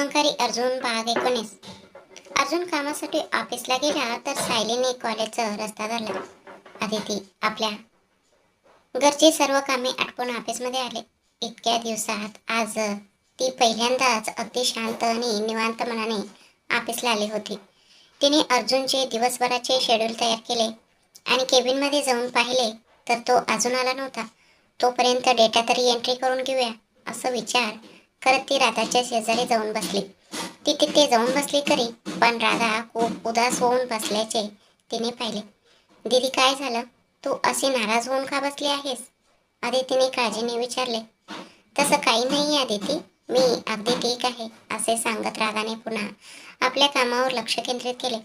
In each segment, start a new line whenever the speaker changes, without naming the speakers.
अहंकारी अर्जुन भाग 19. अर्जुन कामासाठी ऑफिसला गेला तर सायलीने कॉलेजचा रस्ता धरला. अदिती आपल्या घरची सर्व कामे आटपून ऑफिसमध्ये आले. इतक्या दिवसात आज ती पहिल्यांदाच अगदी शांत आणि निवांत मनाने ऑफिसला आली होती. तिने अर्जुनचे दिवसभराचे शेड्यूल तयार केले आणि केबिनमध्ये जाऊन पाहिले तर तो अजून आला नव्हता. तोपर्यंत डेटा तरी एंट्री करून घेऊया असं विचार करत ती राधाच्या शेजारी जाऊन बसली. ती तिथे जाऊन बसली खरी, पण राधा खूप उदास होऊन बसल्याचे तिने पाहिले. दीदी काय झालं, तू अशी नाराज होऊन का बसली आहेस, आदितीने काळजीने विचारले. तसं काही नाही आदिती, मी अगदी ठीक आहे असे सांगत राधाने पुन्हा आपल्या कामावर लक्ष केंद्रित केले.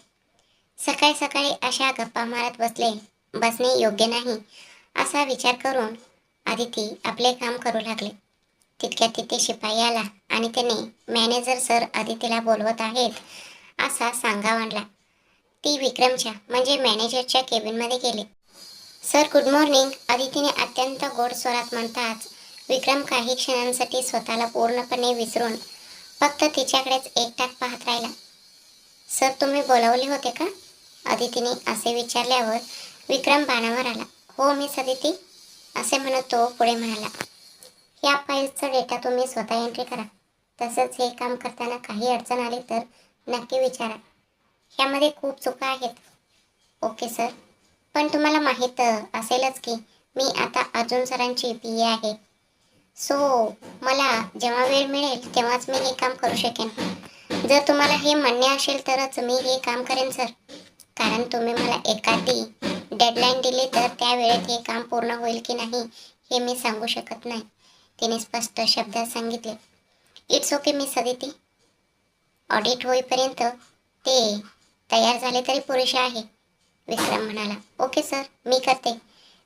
सकाळी सकाळी अशा गप्पा मारत बसणे योग्य नाही असा विचार करून आदिती आपले काम करू लागले. तितक्यात तिथे शिपाई आला आणि त्याने मॅनेजर सर आदितीला बोलवत आहेत असा सांगा मांडला. ती विक्रमच्या म्हणजे मॅनेजरच्या केबिनमध्ये गेले. सर गुड मॉर्निंग, आदितीने अत्यंत गोड स्वरात म्हणताच विक्रम काही क्षणांसाठी स्वतःला पूर्णपणे विसरून फक्त तिच्याकडेच एकटाक पाहत राहिला. सर तुम्ही बोलावले होते का, आदितीने असे विचारल्यावर विक्रम बाणावर आला. हो मिस आदिती, असे म्हणत तो पुढे म्हणाला. या फाईल्सचा डेटा तुम्ही स्वतः एंट्री करा. तसंच हे काम करताना काही अडचण आली तर नक्की विचारा. ह्यामध्ये खूप चुका आहेत. ओके सर, पण तुम्हाला माहीत असेलच की मी आता अर्जुन सरांची PA आहे. सो मला जेव्हा वेळ मिळेल तेव्हाच मी हे काम करू शकेन. जर तुम्हाला हे मान्य असेल तरच मी हे काम करेन सर, कारण तुम्ही मला एखादी डेडलाईन दिली तर त्या वेळेत हे काम पूर्ण होईल की नाही हे मी सांगू शकत नाही, तिने स्पष्ट शब्दात सांगितले. It's okay miss Aditi, audit होईपर्यंत ते तयार झाले तरी पुरेसे आहे, विक्रम म्हणाला. ओके सर, मी करते.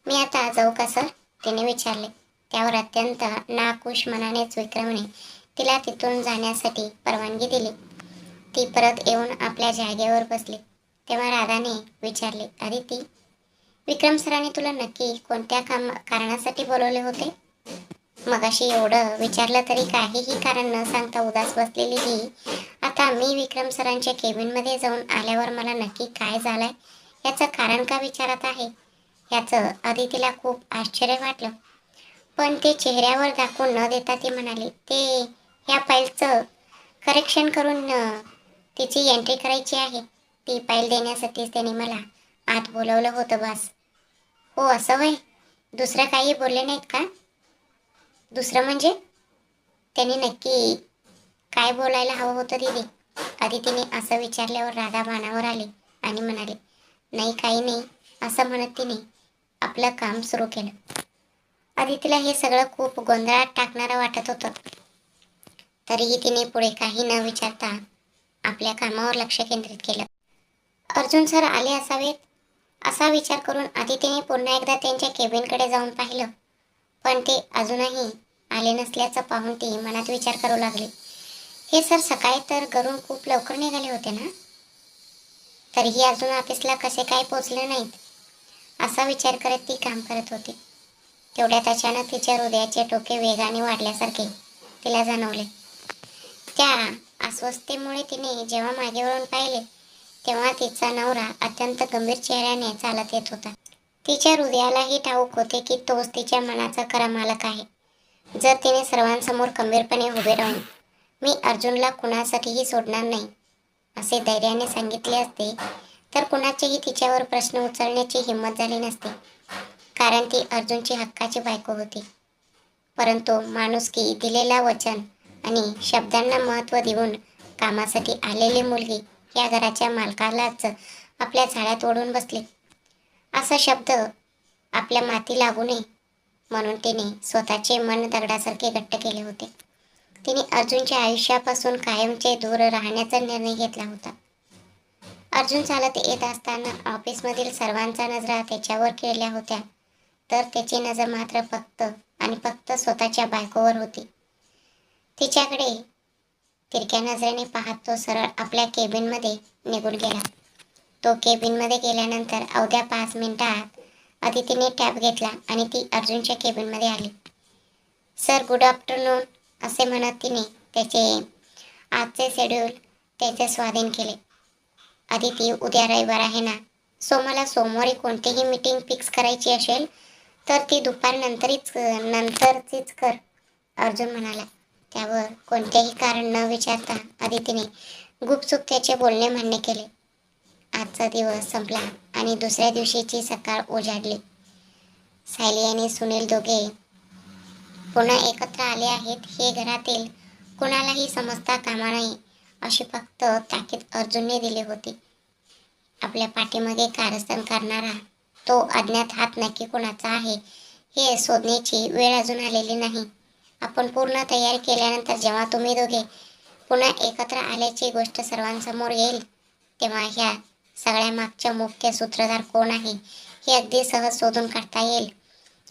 मी आता जाऊ का सर, तिने विचारले. त्यावर अत्यंत नाखुश मनानेच विक्रमने तिला तिथून जाण्यासाठी परवानगी दिली. ती परत येऊन आपल्या जागेवर बसली. तेव्हा राधाने विचारले, अदिती विक्रम सरांनी तुला नक्की कोणत्या कारणासाठी बोलवले होते. मगाशी एवढं विचारलं तरी काहीही कारण न सांगता उदास बसलेली ही आता मी विक्रम सरांच्या केबिनमध्ये जाऊन आल्यावर मला नक्की काय झालंय याचं कारण का विचारत आहे. याचं आदितीला खूप आश्चर्य वाटलं, पण ते चेहऱ्यावर दाखवून न देता ती म्हणाली, ते ह्या फाईलचं करेक्शन करून तिची एंट्री करायची आहे. ती फाईल देण्यासाठीच त्याने मला आत बोलवलं होतं बस. हो असं होय, दुसरं काही बोलले नाहीत का. दुसरं म्हणजे, त्यांनी नक्की काय बोलायला हवं होतं दीदी, आदितीने असं विचारल्यावर राधा बाणावर आली आणि म्हणाले. नाही काही नाही, असं म्हणत तिने आपलं काम सुरू केलं. आदितीला हे सगळं खूप गोंधळात टाकणारं वाटत होतं. तरीही तिने पुढे काही न विचारता आपल्या कामावर लक्ष केंद्रित केलं. अर्जुन सर आले असावेत असा विचार करून आदितीने पुन्हा एकदा त्यांच्या केबिनकडे जाऊन पाहिलं, पण ते अजूनही आले नसल्याचं पाहून ती मनात विचार करू लागली. हे सर सकाळी तर घरून खूप लवकर निघाले होते ना, तरीही अजून ऑफिसला कसे काय पोचले नाहीत असा विचार करत ती काम करत होती. तेवढ्यात अचानक तिच्या हृदयाचे ठोके वेगाने वाढल्यासारखे तिला जाणवले. त्या अस्वस्थतेमुळे तिने जेव्हा मागे वळून पाहिले तेव्हा तिचा नवरा अत्यंत गंभीर चेहऱ्याने चालत येत होता. तिच्या हृदयालाही ठाऊक होते की तोच तिच्या मनाचा खरा मालक आहे. जर तिने सर्वांसमोर खंबीरपणे उभे राहून मी अर्जुनला कुणासाठीही सोडणार नाही असे धैर्याने सांगितले असते तर कुणाचेही तिच्यावर प्रश्न उचलण्याची हिंमत झाली नसती, कारण ती अर्जुनची हक्काची बायको होती. परंतु माणुसकी, दिलेला वचन आणि शब्दांना महत्त्व देऊन कामासाठी आलेली मुलगी या घराच्या मालकालाच आपल्या झाड्यात ओढून बसली असा शब्द आपल्या माती लागू नये म्हणून तिने स्वतःचे मन दगडासारखे घट्ट केले होते. तिने अर्जुनच्या आयुष्यापासून कायमचे दूर राहण्याचा निर्णय घेतला होता. अर्जुन चालत येत असताना ऑफिसमधील सर्वांच्या नजरा त्याच्यावर केल्या होत्या, तर त्याची नजर मात्र फक्त आणि फक्त स्वतःच्या बायकोवर होती. तिच्याकडे तिरक्या नजरेने पाहत तो सरळ आपल्या केबिनमध्ये निघून गेला. तो केबिनमध्ये गेल्यानंतर अवघ्या 5 मिनिटात अदितीने टॅब घेतला आणि ती अर्जुनच्या केबिनमध्ये आली. सर गुड आफ्टरनून असे म्हणत तिने त्याचे आजचे शेड्यूल त्याचे स्वाधीन केले. अदिती, उद्या रविवार आहे ना, सो मला सोमवारी कोणतीही मीटिंग फिक्स करायची असेल तर ती नंतरचीच कर, अर्जुन म्हणाला. त्यावर कोणतेही कारण न विचारता अदितीने गुपचूप त्याचे बोलणे मान्य केले. आजचा दिवस संपला आणि दुसऱ्या दिवशीची सकाळ उजाडली. सायली आणि सुनील दोघे पुन्हा एकत्र आले आहेत हे घरातील कुणालाही समजता कामा नये अशी फक्त ताकीद अर्जुनने दिली होती. आपल्या पाठीमागे कारस्थान करणारा तो अज्ञात हात नक्की कोणाचा आहे हे शोधण्याची वेळ अजून आलेली नाही. आपण पूर्ण तयारी केल्यानंतर जेव्हा तुम्ही दोघे पुन्हा एकत्र आल्याची गोष्ट सर्वांसमोर येईल तेव्हा ह्या सगळ्या मागच्या मुख्य सूत्रधार कोण आहे हे अगदी सहज शोधून काढता येईल,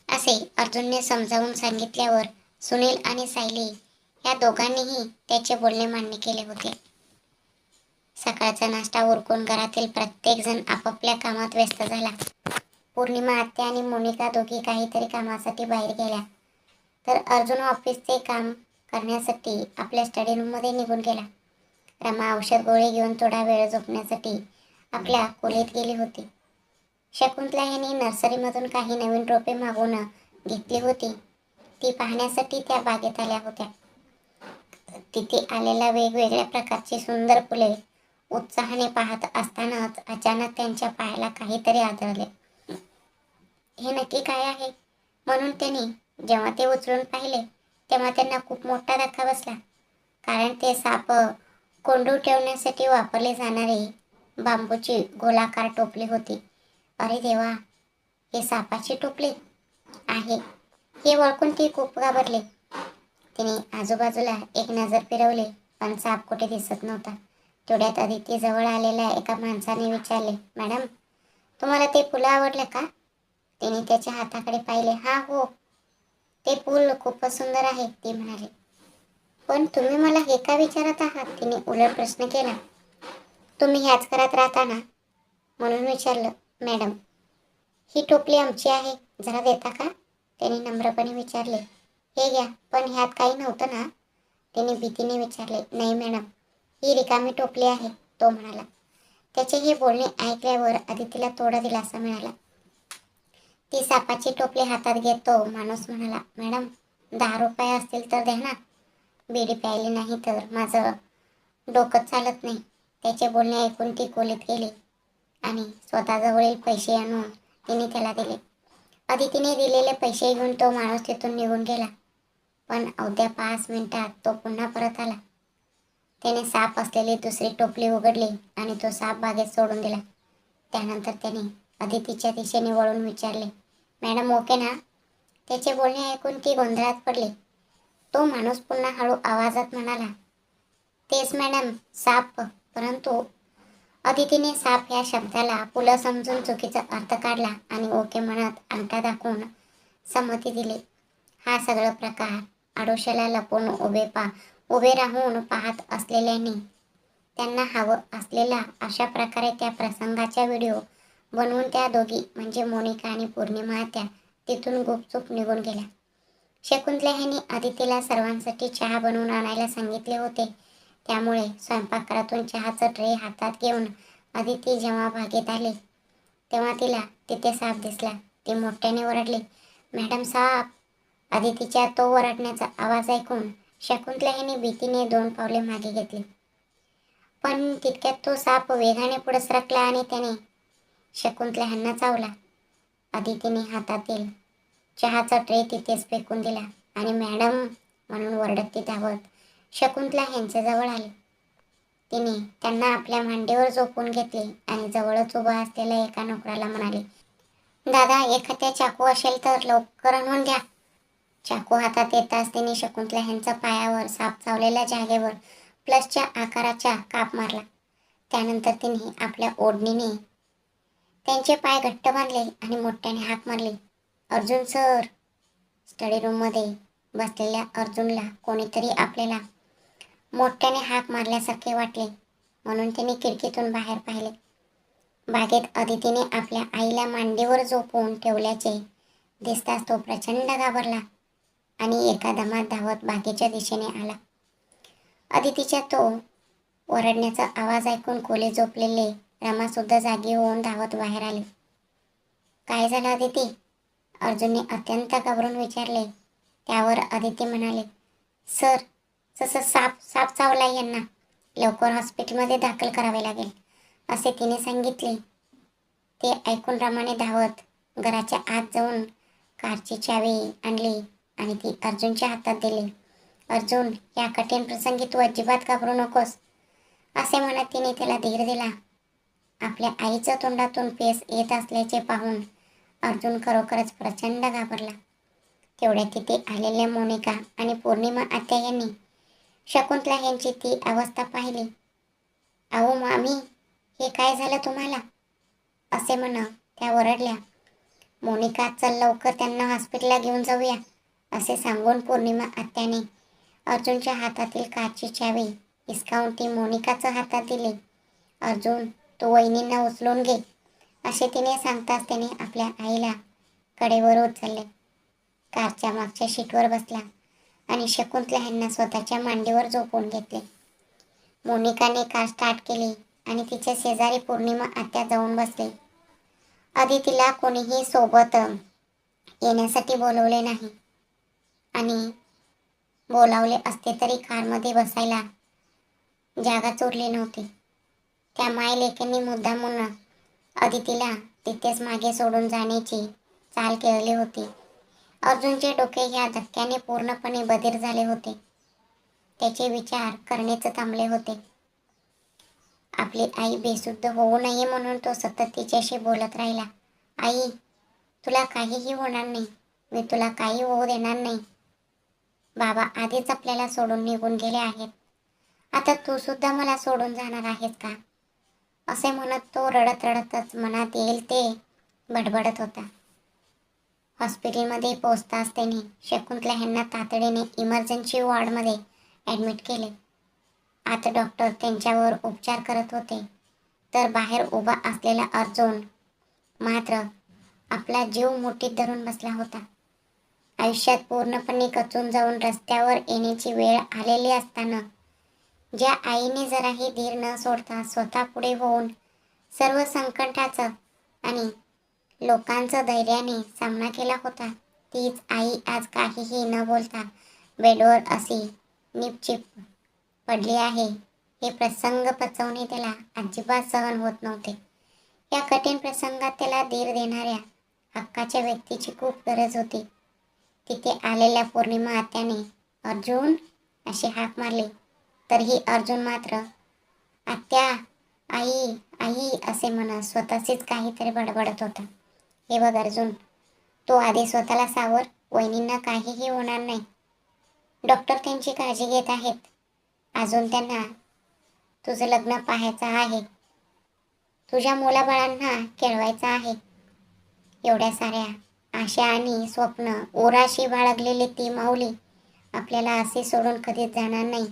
असे अर्जुनने समजावून सांगितल्यावर सुनील आणि सायली या दोघांनीही त्याचे बोलणे मान्य केले होते. सकाळचा नाश्ता उरकून घरातील प्रत्येक जण आपापल्या कामात व्यस्त झाला. पौर्णिमा आत्या आणि मोनिका दोघी काहीतरी कामासाठी बाहेर गेल्या, तर अर्जुन ऑफिसचे काम करण्यासाठी आपल्या स्टडी रूममध्ये निघून गेला. रमा औषध गोळी घेऊन थोडा वेळ झोपण्यासाठी आपल्या खोलीत गेली होती. शकुंतला यांनी नर्सरीमधून काही नवीन रोपे मागवून घेतली होती. ती पाहण्यासाठी त्या बागेत आल्या होत्या. तिथे आलेल्या वेगवेगळ्या प्रकारची सुंदर फुले उत्साहाने पाहत असतानाच अचानक त्यांच्या पायाला काहीतरी आदळले. हे नक्की काय आहे म्हणून त्यांनी जेव्हा ते उचलून पाहिले तेव्हा त्यांना खूप मोठा धक्का बसला. कारण ते साप कोंडून ठेवण्यासाठी वापरले जाणारी बांबूची गोलाकार टोपली होती. अरे देवा, हे सापाची टोपली आहे हे ओळखून ती खूप घाबरली. तिने आजूबाजूला एक नजर फिरवली पण साप कुठे दिसत नव्हता. तेवढ्यात अदिती जवळ आलेल्या एका माणसाने विचारले, मॅडम, तुम्हाला ते फुलं आवडले का? तिने त्याच्या हाताकडे पाहिले. हा हो, ते फूल खूपच सुंदर आहे, ती म्हणाली. पण तुम्ही मला हे का विचारत आहात? तिने उलट प्रश्न केला. तुम्ही ह्याच घरात राहता ना म्हणून विचारलं. मॅडम, ही टोपली आमची आहे, जरा देता का? त्याने नम्रपणे विचारले. हे घ्या, पण ह्यात काही नव्हतं ना? त्याने भीतीने विचारले. नाही मॅडम, ही रिकामी टोपली आहे, तो म्हणाला. त्याचे हे बोलणे ऐकल्यावर अदितीला थोडा दिलासा मिळाला. ती सापाची टोपली हातात घेत तो माणूस म्हणाला, मॅडम, 10 रुपये असतील तर द्या ना. बिडी प्यायली नाही तर माझं डोकं चालत नाही. त्याचे बोलणे ऐकून ती खोलीत गेली आणि स्वतःजवळील पैसे आणून तिने त्याला दिले. अदितीने दिलेले पैसे घेऊन तो माणूस तिथून निघून गेला. पण अवघ्या 5 मिनिटात तो पुन्हा परत आला. त्याने साप असलेली दुसरी टोपली उघडली आणि तो साप बागेत सोडून दिला. त्यानंतर त्याने अदितीच्या दिशेने वळून विचारले, मॅडम ओके ना? त्याचे बोलणे ऐकून ती गोंधळात पडली. तो माणूस पुन्हा हळू आवाजात म्हणाला, तेच मॅडम, साप. परंतु अदितीने साप या शब्दाला पुलं समजून चुकीचा अर्थ काढला आणि ओके म्हणत अंगठा दाखवून संमती दिली. हा सगळा प्रकार आडोशाला लपून उभे राहून पाहत असलेल्यांनी त्यांना हवं असलेला अशा प्रकारे त्या प्रसंगाचा व्हिडिओ बनवून त्या दोघी म्हणजे मोनिका आणि पौर्णिमा त्या तिथून गुपचूप निघून गेल्या. शकुंतला यांनी अदितीला सर्वांसाठी चहा बनवून आणायला सांगितले होते. त्यामुळे स्वयंपाकघरातून चहाचं ट्रे हातात घेऊन अदिती जेव्हा बागेत आली तेव्हा तिला तिथे साप दिसला. ती मोठ्याने ओरडली, मॅडम, साप. अदितीच्या तो ओरडण्याचा आवाज ऐकून शकुंतला यांनी भीतीने 2 पावले मागे घेतली. पण तितक्यात तो साप वेगाने पुढे सरकला आणि त्याने शकुंतला यांना चावला. अदितीने हातातील चहाचा ट्रे तिथेच फेकून दिला आणि मॅडम म्हणून ओरडत ती धावत शकुंतला यांच्याजवळ आली. तिने त्यांना आपल्या मांडीवर झोपून घेतले आणि जवळच उभा असलेल्या एका नोकराला म्हणाली, दादा, एखाद्या चाकू असेल तर लवकर आणून द्या. चाकू हातात येताच तिने शकुंतला यांच्या पायावर साप चावलेल्या जागेवर प्लसच्या आकाराचा काप मारला. त्यानंतर तिने आपल्या ओढणीने त्यांचे पाय घट्ट बांधले आणि मोठ्याने हाक मारली, अर्जुन सर. स्टडी रूममध्ये बसलेल्या अर्जुनला कोणीतरी आपल्याला मोठ्याने हाक मारल्यासारखे वाटले म्हणून त्याने खिडकीतून बाहेर पाहिले. बागेत अदितीने आपल्या आईला मांडीवर झोपवून ठेवल्याचे दिसताच तो प्रचंड घाबरला आणि एका दमात धावत बागेच्या दिशेने आला. अदितीच्या तो ओरडण्याचा आवाज ऐकून खोली झोपलेले रमासुद्धा जागी होऊन धावत बाहेर आले. काय झालं अदिती? अर्जुनने अत्यंत घाबरून विचारले. त्यावर अदिती म्हणाले, सर, जसं साप साप चावलाय यांना. लवकर हॉस्पिटलमध्ये दाखल करावे लागेल, असे तिने सांगितले. ते ऐकून रमाने धावत घराच्या आत जाऊन कारची चावी आणली आणि ती अर्जुनच्या हातात दिली. अर्जुन, या कठीण प्रसंगी तू अजिबात घाबरू नकोस, असे म्हणत तिने त्याला धीर दिला. आपल्या आईच्या तोंडातून पेस येत असल्याचे पाहून अर्जुन खरोखरच प्रचंड घाबरला. तेवढ्या तिथे आलेल्या मोनिका आणि पौर्णिमा आत्या यांनी शकुंतला यांची ती अवस्था पाहिली. अहो मामी, हे काय झालं तुम्हाला? असे म्हण त्या ओरडल्या. मोनिका, चल लवकर त्यांना हॉस्पिटलला घेऊन जाऊया, असे सांगून पौर्णिमा आत्याने अर्जुनच्या हातातील कारची चावी हिसकावून ती मोनिकाच्या हातात दिली. अर्जुन, तू वहिनींना उचलून घे, असे तिने सांगताच त्याने आपल्या आईला कडेवर उचलले. कारच्या मागच्या सीटवर बसला आणि शकुंतला यांना स्वतःच्या मांडीवर झोपवून घेतले. मोनिकाने कार स्टार्ट केली आणि तिच्या शेजारी पौर्णिमा आत्या जाऊन बसले. अदितीला कोणीही सोबत येण्यासाठी बोलवले नाही आणि बोलावले असते तरी कारमध्ये बसायला जागाच उरली नव्हती. त्या मायलेकींनी मुद्दामून अदितीला तिथेच मागे सोडून जाण्याची चाल केली होती. अर्जुनचे डोके या धक्क्याने पूर्णपणे बधीर झाले होते. त्याचे विचार करण्याच थांबले होते. आपली आई बेशुद्ध होऊ नये म्हणून तो सतत तिच्याशी बोलत राहिला. आई, तुला काहीही होणार नाही, मी तुला काही होऊ देणार नाही. बाबा आधीच आपल्याला सोडून निघून गेले आहेत, आता तू सुद्धा मला सोडून जाणार आहेस का? असे म्हणत तो रडत रडतच मनात येईल ते बडबडत होता. हॉस्पिटलमध्ये पोहोचताच त्याने शकुंतला यांना तातडीने इमर्जन्सी वॉर्डमध्ये ॲडमिट केले. आता डॉक्टर त्यांच्यावर उपचार करत होते, तर बाहेर उभा असलेला अर्जुन मात्र आपला जीव मुठीत धरून बसला होता. आयुष्यात पूर्णपणे खचून जाऊन रस्त्यावर येण्याची वेळ आलेली असताना ज्या आईने जराही धीर न सोडता स्वतः पुढे होऊन सर्व संकटाचं आणि लोकांचं धैर्याने सामना केला होता, तीच आई आज काहीही न बोलता बेडवर अशी निपचिप पडली आहे. हे प्रसंग पचवणे त्याला अजिबात सहन होत नव्हते. या कठीण प्रसंगात त्याला धीर देणाऱ्या हक्काच्या व्यक्तीची खूप गरज होती. तिथे आलेल्या पौर्णिमा आत्याने अर्जुन अशी हाक मारली, तरीही अर्जुन मात्र आत्या, आई आई असे म्हणत स्वतःचीच काहीतरी बडबडत होता. हे बघ अर्जुन, तो आधी स्वतःला सावर, वहिनींना काहीही होणार नाही. डॉक्टर त्यांची काळजी घेत आहेत. अजून त्यांना तुझं लग्न पाहायचं आहे, तुझ्या मुलाबाळांना केळवायचं आहे. एवढ्या साऱ्या आशा आणि स्वप्न ओराशी बाळगलेली ती माऊली आपल्याला असे सोडून कधीच जाणार नाही,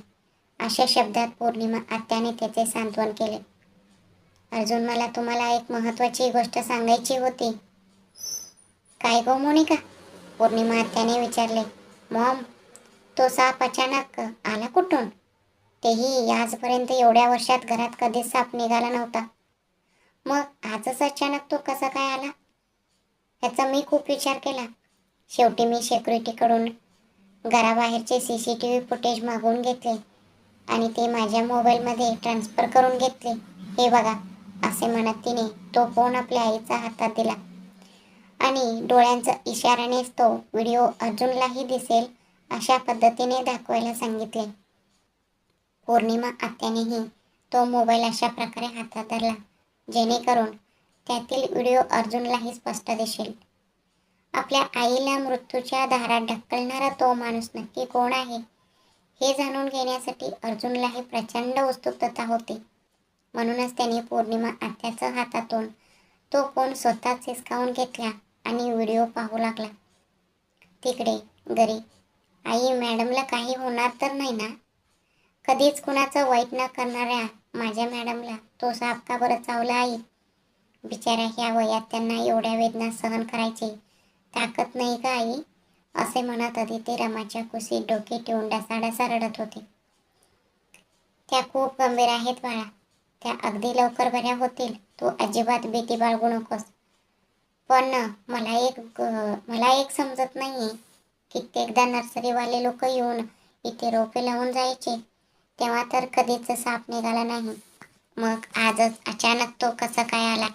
अशा शब्दात पौर्णिमा आत्याने त्याचे सांत्वन केले. अर्जुन, मला तुम्हाला एक महत्त्वाची गोष्ट सांगायची होती. काय गो मोनिका? पौर्णिमा आत्याने विचारले. मॉम, तो साप अचानक आला कुठून? तेही आजपर्यंत एवढ्या वर्षात घरात कधीच साप निघाला नव्हता. मग आजच अचानक तो कसा काय आला? याचा मी खूप विचार केला. शेवटी मी सिक्युरिटीकडून घराबाहेरचे CCTV फुटेज मागवून घेतले आणि ते माझ्या मोबाईलमध्ये ट्रान्सफर करून घेतले. हे बघा, असे म्हणत तिने तो फोन आपल्या आईच्या हातात दिला आणि डोळ्यांच्या इशाऱ्यानेच तो व्हिडिओ अर्जुनलाही दिसेल अशा पद्धतीने दाखवायला सांगितले. पौर्णिमा आत्यानेही तो मोबाईल अशा प्रकारे हातात धरला जेणेकरून त्यातील व्हिडिओ अर्जुनलाही स्पष्ट दिसेल. आपल्या आईला मृत्यूच्या दारात ढकलणारा तो माणूस नक्की कोण आहे हे जाणून घेण्यासाठी अर्जुनलाही प्रचंड उत्सुकता होती. म्हणूनच त्याने पौर्णिमा आत्याच्या हातातून तो फोन स्वतःच हिसकावून घेतला आणि व्हिडिओ पाहू लागला. तिकडे घरी आई, मॅडमला काही होणार तर नाही ना? कधीच कुणाचं वाईट न करणाऱ्या माझ्या मॅडमला तो साप का बरं चावला आई? बिचाऱ्या ह्या वयात त्यांना एवढ्या वेदना सहन करायची ताकद नाही का आई? असे म्हणत अदिती रमाच्या कुशीत डोके ठेवून डसाडसा रडत होती. त्या खूप गंभीर आहेत बाळा. त्या अगदी लवकर बऱ्या होतील. तू अजिबात भीती बाळगू नकोस. पण मला एक समजत नाहीये. कित्येकदा नर्सरीवाले लोक येऊन इथे रोपे लावून जायचे, तेव्हा तर कधीच साप निघाला नाही. मग आजच अचानक तो कसा काय आला?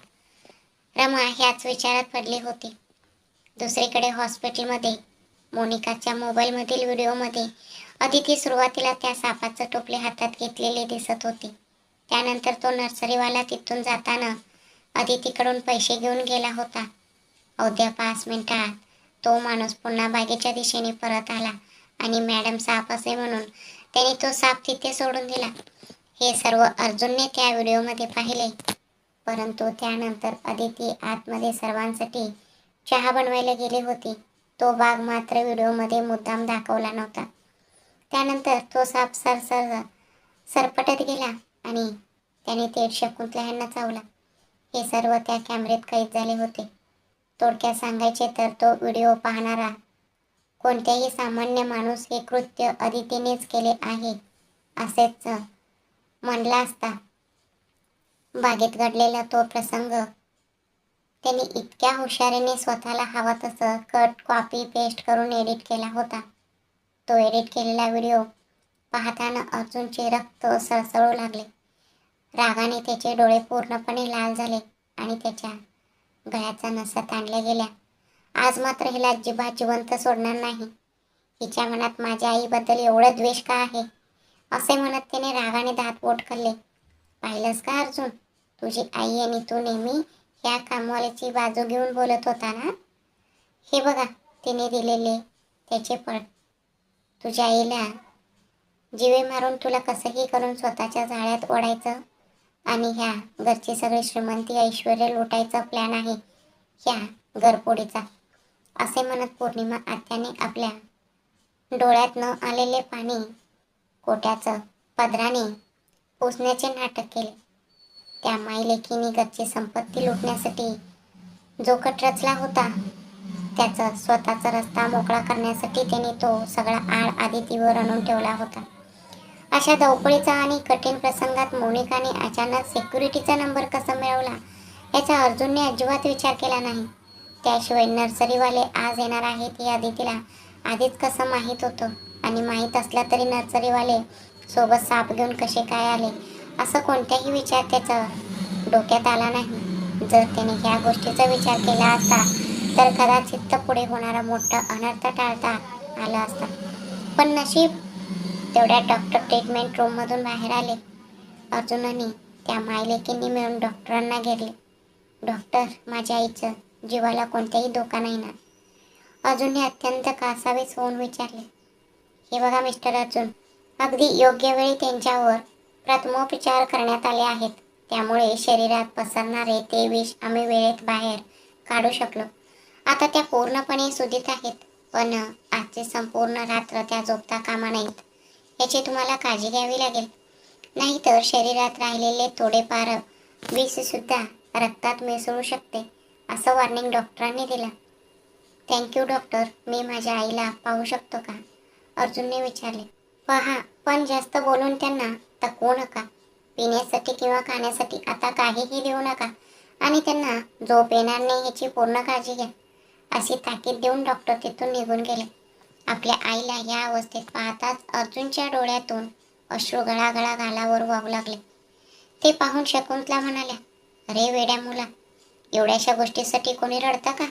रमा ह्याच विचारात पडली होती. दुसरीकडे हॉस्पिटलमध्ये मोनिकाच्या मोबाईलमधील व्हिडिओमध्ये अदिती सुरुवातीला त्या सापाचं टोपले हातात घेतलेले दिसत होती. त्यानंतर तो नर्सरीवाला तिथून जाताना अदितीकडून पैसे घेऊन गेला होता. अवघ्या 5 मिनिटात तो माणूस पुन्हा बागेच्या दिशेने परत आला आणि मॅडम साप असे म्हणून त्याने तो साप तिथे सोडून दिला. हे सर्व अर्जुनने त्या व्हिडिओमध्ये पाहिले. परंतु त्यानंतर अदिती आतमध्ये सर्वांसाठी चहा बनवायला गेली होती. तो भाग मात्र व्हिडिओमध्ये मुद्दाम दाखवला नव्हता. त्यानंतर तो साप सरपटत गेला आणि त्याने थेट शकुंतला यांना चावला. हे सर्व त्या कॅमेऱ्यात कैद झाले होते. थोडक्यात सांगायचे तर तो व्हिडिओ पाहणारा कोणत्याही सामान्य माणूस हे कृत्य अदितीनेच केले आहे असेच म्हणला असता. बागेत घडलेला तो प्रसंग त्यांनी इतक्या हुशारीने स्वतःला हवा तसं कट कॉपी पेस्ट करून एडिट केला होता. तो एडिट केलेला व्हिडिओ पाहताना अर्जुनचे रक्त सळसळू लागले. रागाने त्याचे डोळे पूर्णपणे लाल झाले आणि त्याच्या गळ्याच्या नसा ताणल्या गेल्या. आज मात्र हिला अजिबात जिवंत सोडणार नाही. हिच्या मनात माझ्या आईबद्दल एवढं द्वेष का आहे? असे म्हणत त्याने रागाने दात बोट खाल्ले. पाहिलंस का अर्जुन, तुझी आई आणि तू नेहमी ह्या कामवाल्याची बाजू घेऊन बोलत होता ना? हे बघा तिने दिलेले त्याचे फळ. तुझ्या आईला जिवे मारून तुला कसंही करून स्वतःच्या जाळ्यात ओढायचं आणि ह्या घरची सगळी श्रीमंती ऐश्वर्य लुटायचा प्लॅन आहे ह्या घरफोडीचा. असे म्हणत पौर्णिमा आत्याने आपल्या डोळ्यात न आलेले पाणी कोट्याचं पदराने पुसण्याचे नाटक केले. त्या माईलेकीने घरची संपत्ती लुटण्यासाठी जो कट रचला होता त्याचा स्वतःचा रस्ता मोकळा करण्यासाठी त्याने तो सगळा आळ आदितीवर आणून ठेवला होता. अशा धावपळीचा आणि कठीण प्रसंगात मोनिकाने अचानक सिक्युरिटीचा नंबर कसा मिळवला याचा अर्जुनने अजिबात विचार केला नाही. त्याशिवाय नर्सरीवाले आज येणार आहेत हे अदितीला आधीच कसं माहीत होतं आणि माहीत असला तरी नर्सरीवाले सोबत साप घेऊन कसे काय आले असं कोणताही विचार त्याचा डोक्यात आला नाही. जर त्याने ह्या गोष्टीचा विचार केला असता तर कदाचित पुढे होणारा मोठा अनर्थ टाळता आला असता. पण नशीब तेवढ्या डॉक्टर ट्रीटमेंट रूममधून बाहेर आले. अर्जुनने त्या मायलेकींनी मिळून डॉक्टरांना घेरले. डॉक्टर, माझ्या आईचं जीवाला कोणताही धोका नाही ना? अर्जुनने अत्यंत कासावीस होऊन विचारले. हे बघा मिस्टर अर्जुन, अगदी योग्य वेळी त्यांच्यावर प्रथमोपचार करण्यात आले आहेत. त्यामुळे शरीरात पसरणारे ते विष आम्ही वेळेत बाहेर काढू शकलो. आता त्या पूर्णपणे सुधीत आहेत. पण आजची संपूर्ण रात्र त्या झोपता कामा नाहीत याची तुम्हाला काळजी घ्यावी लागेल. नाहीतर शरीरात राहिलेले थोडेफार विष सुद्धा रक्तात मिसळू शकते असं वॉर्निंग डॉक्टरांनी दिलं. Thank you doctor. मी माझ्या आईला पाहू शकतो का? अर्जुनने विचारले. पहा, पण जास्त बोलून त्यांना थकवू नका. पिण्यासाठी किंवा खाण्यासाठी आता काहीही देऊ नका आणि त्यांना झोप येणार नाही याची पूर्ण काळजी घ्या अशी ताकीद देऊन डॉक्टर तिथून निघून गेले. आपल्या आईला या अवस्थेत पाहताच अर्जुनच्या डोळ्यातून अश्रू गळागळा गालावर वाहू लागले. ते पाहून शकुंतला म्हणाल्या, अरे वेड्या मुला, एवढ्याशा गोष्टीसाठी कोणी रडतं का?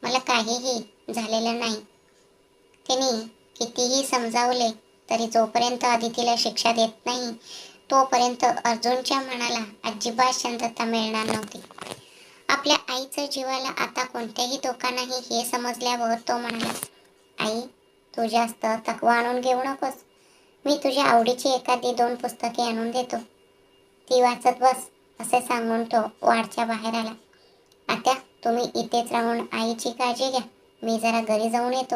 मला काहीही झालेलं नाही. तिने कितीही समजावले तरी जोपर्यंत अदितीला शिक्षा देत नाही तोपर्यंत अर्जुनच्या मनाला अजिबात शांतता मिळणार नव्हती. आपल्या आईच्या जीवाला आता कोणत्याही धोका नाही हे समजल्यावर तो म्हणाला, आई, तू जास्त थकवा आणून घेऊ नकोस. मी तुझ्या आवडीची एखादी 2 पुस्तके आणून देतो. ती वाचत बस असे सांगून तो वाडच्या बाहेर आला. आत्या, तुम्ही इथेच राहून आईची काळजी घ्या. मी जरा घरी जाऊन येतो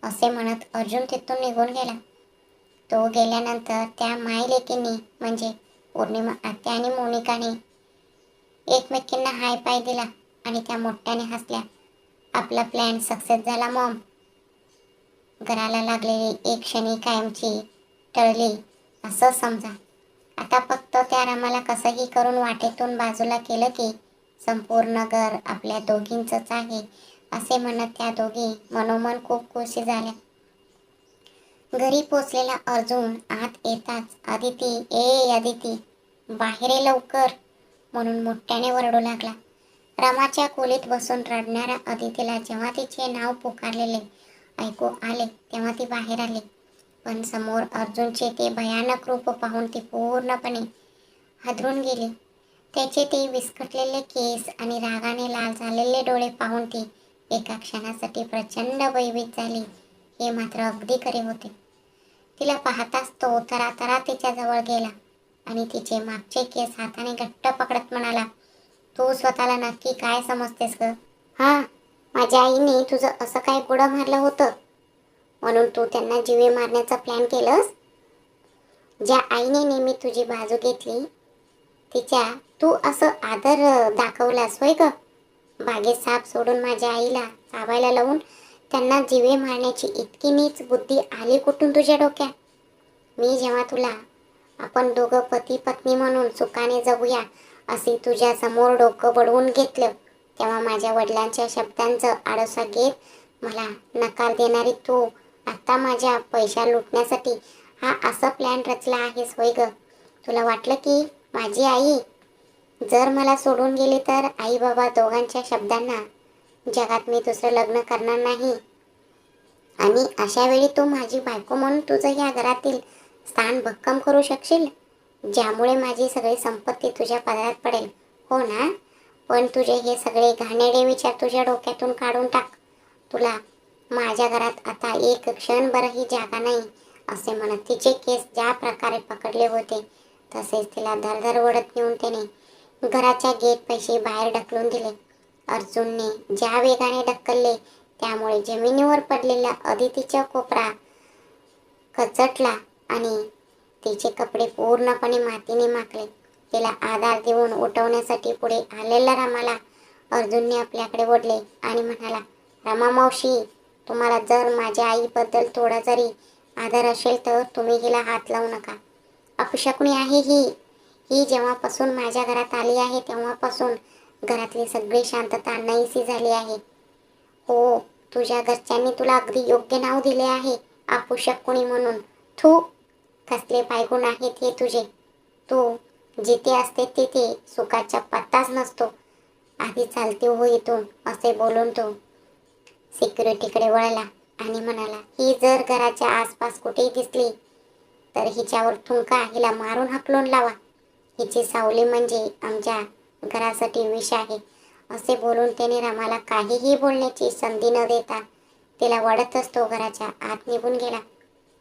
असे म्हणत अर्जुन तिथून निघून गेला. तो गेल्यानंतर त्या मायलेकींनी म्हणजे पौर्णिमा आत्या आणि मोनिकाने एकमेकींना हाय पाय दिला आणि त्या मोठ्याने हसल्या. आपला प्लॅन सक्सेस झाला मॉम. घराला लागलेली एक क्षणी कायमची टळली असं समजा. आता फक्त त्या रमाला कसंही करून वाटेतून बाजूला केलं की संपूर्ण घर आपल्या दोघींचंच आहे असे म्हणत त्या दोघी मनोमन खूप खुशी झाल्या. घरी पोचलेला अर्जुन आत येताच अदिती बाहेर ये लवकर म्हणून मोठ्याने ओरडू लागला. रमाच्या खोलीत बसून रडणाऱ्या अदितीला जेव्हा तिचे नाव पुकारलेले ऐकू आले तेव्हा ती बाहेर आली. पण समोर अर्जुनचे ते भयानक रूप पाहून ती पूर्णपणे हादरून गेली. त्याचे ते विस्कटलेले केस आणि रागाने लाल झालेले डोळे पाहून ती एका क्षणासाठी प्रचंड भयभीत झाली. हे मात्र अगदी खरे होते. तिला पाहताच तो तरातरा तिच्याजवळ गेला आणि तिचे मागचे केस हाताने घट्ट पकडत म्हणाला, तू स्वतःला नक्की काय समजतेस ग? हा, माझ्या आईने तुझं असं काय पुढं मारलं होतं म्हणून तू त्यांना जीवे मारण्याचा प्लॅन केलंस? ज्या आईने नेहमी तुझी बाजू घेतली तिच्या तू असं आदर दाखवलास होय ग? बागेत साप सोडून माझ्या आईला चावायला लावून त्यांना जीवे मारण्याची इतकी नीच बुद्धी आली कुठून तुझ्या डोक्यात? मी जेव्हा तुला आपण दोघं पती पत्नी म्हणून सुखाने जगूया असे तुझ्या समोर डोकं बडवून घेतलं तेव्हा माझ्या वडिलांच्या शब्दांचं आडोसा घेत मला नकार देणारी तू आता माझ्या पैसा लुटण्यासाठी हा असा प्लॅन रचला आहेस होय ग? तुला वाटलं की माझी आई जर मला सोडून गेली तर आई बाबा दोघांच्या शब्दांना जगात मी दुसरं लग्न करणार नाही आणि अशा वेळी तू माझी बायको म्हणून तुझं या घरातील स्थान भक्कम करू शकशील ज्यामुळे माझी सगळी संपत्ती तुझ्या पदरात पडेल, हो ना? पण तुझे हे सगळे घाणेरडे विचार तुझ्या डोक्यातून काढून टाक. तुला माझ्या घरात आता एक क्षणभरही जागा नाही असे म्हणत तिचे केस ज्या प्रकारे पकडले होते तसेच तिला धरधर ओढत नेऊन त्याने घराच्या गेट पैसे बाहेर ढकलून दिले. अर्जुनने ज्या वेगाने ढकलले त्यामुळे जमिनीवर पडलेला अदितीचा कोपरा कचटला आणि तिचे कपडे पूर्णपणे मातीने माखले. तिला आधार देऊन उठवण्यासाठी पुढे आलेल्या रमाला अर्जुनने आपल्याकडे ओढले आणि म्हणाला, रमा मावशी, तुम्हाला जर माझ्या आईबद्दल थोडा जरी आदर असेल तर तुम्ही हिला हात लावू नका. अपशकुनी आहे ही जेव्हापासून माझ्या घरात आली आहे तेव्हापासून घरातली सगळी शांतता नाहीशी झाली आहे. हो, तुझ्या घरच्यांनी तुला अगदी योग्य नाव दिले आहे अपशकुनी म्हणून. थू, कसले पायगुण आहेत हे तुझे. तू जिथे असते तिथे सुखाचा पत्ताच नसतो. आधी चालते हो इथून असे बोलून तो सिक्युरिटीकडे वळला आणि म्हणाला, ही जर घराच्या आसपास कुठेही दिसली तर हिच्यावर थुंका, हिला मारून हाकलून लावा. हिची सावली म्हणजे आमच्या घरासाठी विष आहे असे बोलून त्याने रमाला काहीही बोलण्याची संधी न देता तिला वडतच तो घराच्या आत निघून गेला.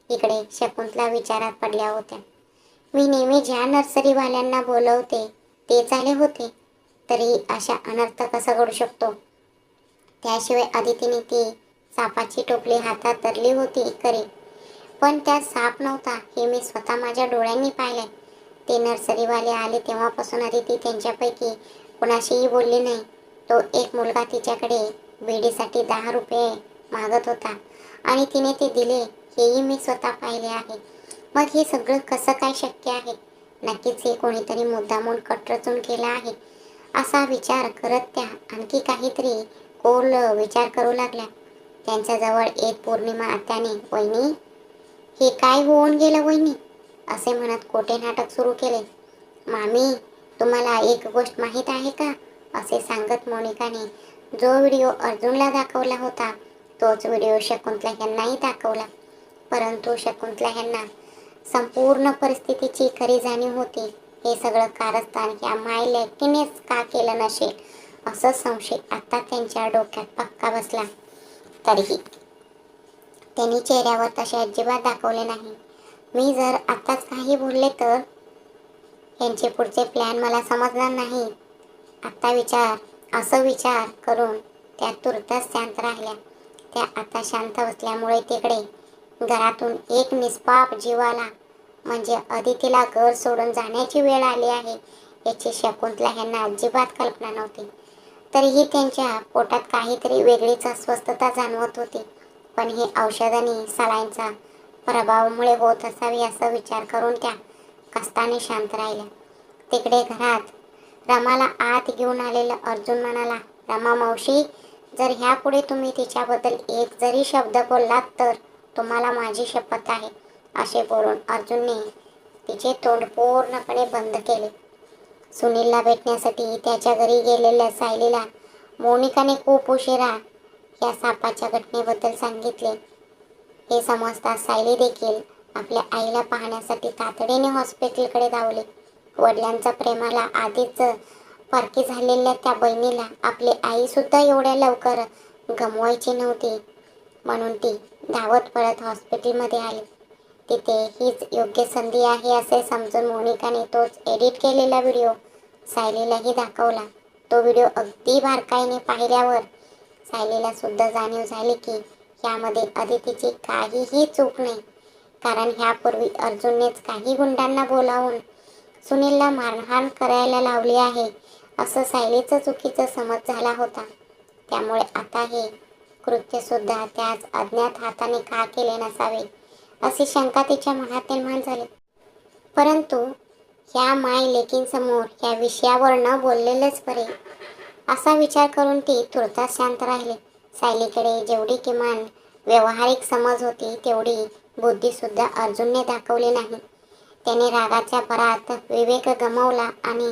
इकडे शकुंतला विचारात पडल्या होत्या. मी नेहमी ज्या नर्सरीवाल्यांना बोलवते ते झाले होते तरी अशा अनर्थ कसा घडू शकतो? त्याशिवाय अदितीने ती सापाची टोपली हातात धरली होती खरी, पण त्यात साप नव्हता हे मी स्वतः माझ्या डोळ्यांनी पाहिले. ते नर्सरीवाले आले तेव्हापासून अदिती त्यांच्यापैकी कोणाशीही बोलली नाही. तो एक मुलगा तिच्याकडे बेडीसाठी 10 रुपये मागत होता आणि तिने ते दिले हेही मी स्वतः पाहिले आहे. मग हे सगळं कसं काय शक्य आहे? नक्कीच हे कोणीतरी मुद्दामून कट रचून केला आहे असा विचार करत त्या आणखी काहीतरी खोल विचार करू लागल्या. त्यांच्याजवळ एक पौर्णिमा त्याने, वहिनी, हे काय होऊन गेलं वहिनी असे म्हणत खोटे नाटक सुरू केले. मामी, तुम्हाला एक गोष्ट माहीत आहे का असे सांगत मोनिकाने जो व्हिडिओ अर्जुनला दाखवला होता तोच व्हिडिओ शकुंतला यांनाही दाखवला. परंतु शकुंतला यांना संपूर्ण परिस्थितीची खरी जाणीव होती. हे सगळं कारस्थान या मायलेकीनेच का केलं नसेल असा संशय आता त्यांच्या डोक्यात पक्का बसला. तरीही त्यांनी चेहऱ्यावर तसे अजिबात दाखवले नाही. मी जर आताच काही बोलले तर यांचे पुढचे प्लॅन मला समजणार नाही. असं विचार करून त्या तुर्तास शांत राहिल्या. त्या आता शांत बसल्यामुळे तिकडे घरातून एक निष्पाप जीवाला म्हणजे अदितीला घर सोडून जाण्याची वेळ आली आहे याची शकुंतला यांना अजिबात कल्पना नव्हती. तरीही त्यांच्या पोटात काहीतरी वेगळीच अस्वस्थता जाणवत होती. पण हे औषध आणि सलाईनचा प्रभावामुळे होत असावी असा विचार करून त्या कष्टाने शांत राहिल्या. तिकडे घरात रमाला आत घेऊन आलेला अर्जुन म्हणाला, रमा मावशी, जर ह्यापुढे तुम्ही तिच्याबद्दल एक जरी शब्द बोललात तर तुम्हाला माझी शपथ आहे, असे बोलून अर्जुनने तिचे तोंड पूर्णपणे बंद केले. सुनीलला भेटण्यासाठी त्याच्या घरी गेलेल्या सायलीला मोनिकाने खूप उशिरा या सापाच्या घटनेबद्दल सांगितले. हे समजता सायली देखील आपल्या आईला पाहण्यासाठी तातडीने हॉस्पिटलकडे धावली. वडिलांच्या प्रेमाला आधीच परकी झालेल्या त्या बहिणीला आपली आई सुद्धा एवढ्या लवकर गमवायची नव्हती, म्हणून ती धावत पळत हॉस्पिटलमध्ये आली. तिथे हीच योग्य संधी आहे असे समजून मोनिकाने तोच एडिट केलेला व्हिडिओ सायलीलाही दाखवला. तो व्हिडिओ अगदी बारकाईने पाहिल्यावर सायलीला सुद्धा जाणीव झाली की यामध्ये अदितीची काहीही चूक नाही, कारण ह्यापूर्वी अर्जुननेच काही गुंडांना बोलावून सुनीलला मारहाण करायला लावली आहे असं सायलीचं चुकीचं समज झाला होता. त्यामुळे आता हे कृत्य सुद्धा त्याच अज्ञात हाताने का केले नसावे अशी शंका तिच्या मनात निर्माण झाली. परंतु ह्या माय लेकींसमोर या विषयावर न बोललेलेच बरे असा विचार करून ती तुर्तास शांत राहिली. सायलीकडे जेवढी किमान व्यावहारिक समज होती तेवढी बुद्धीसुद्धा अर्जुनने दाखवली नाही. त्याने रागाच्या भरात विवेक गमावला आणि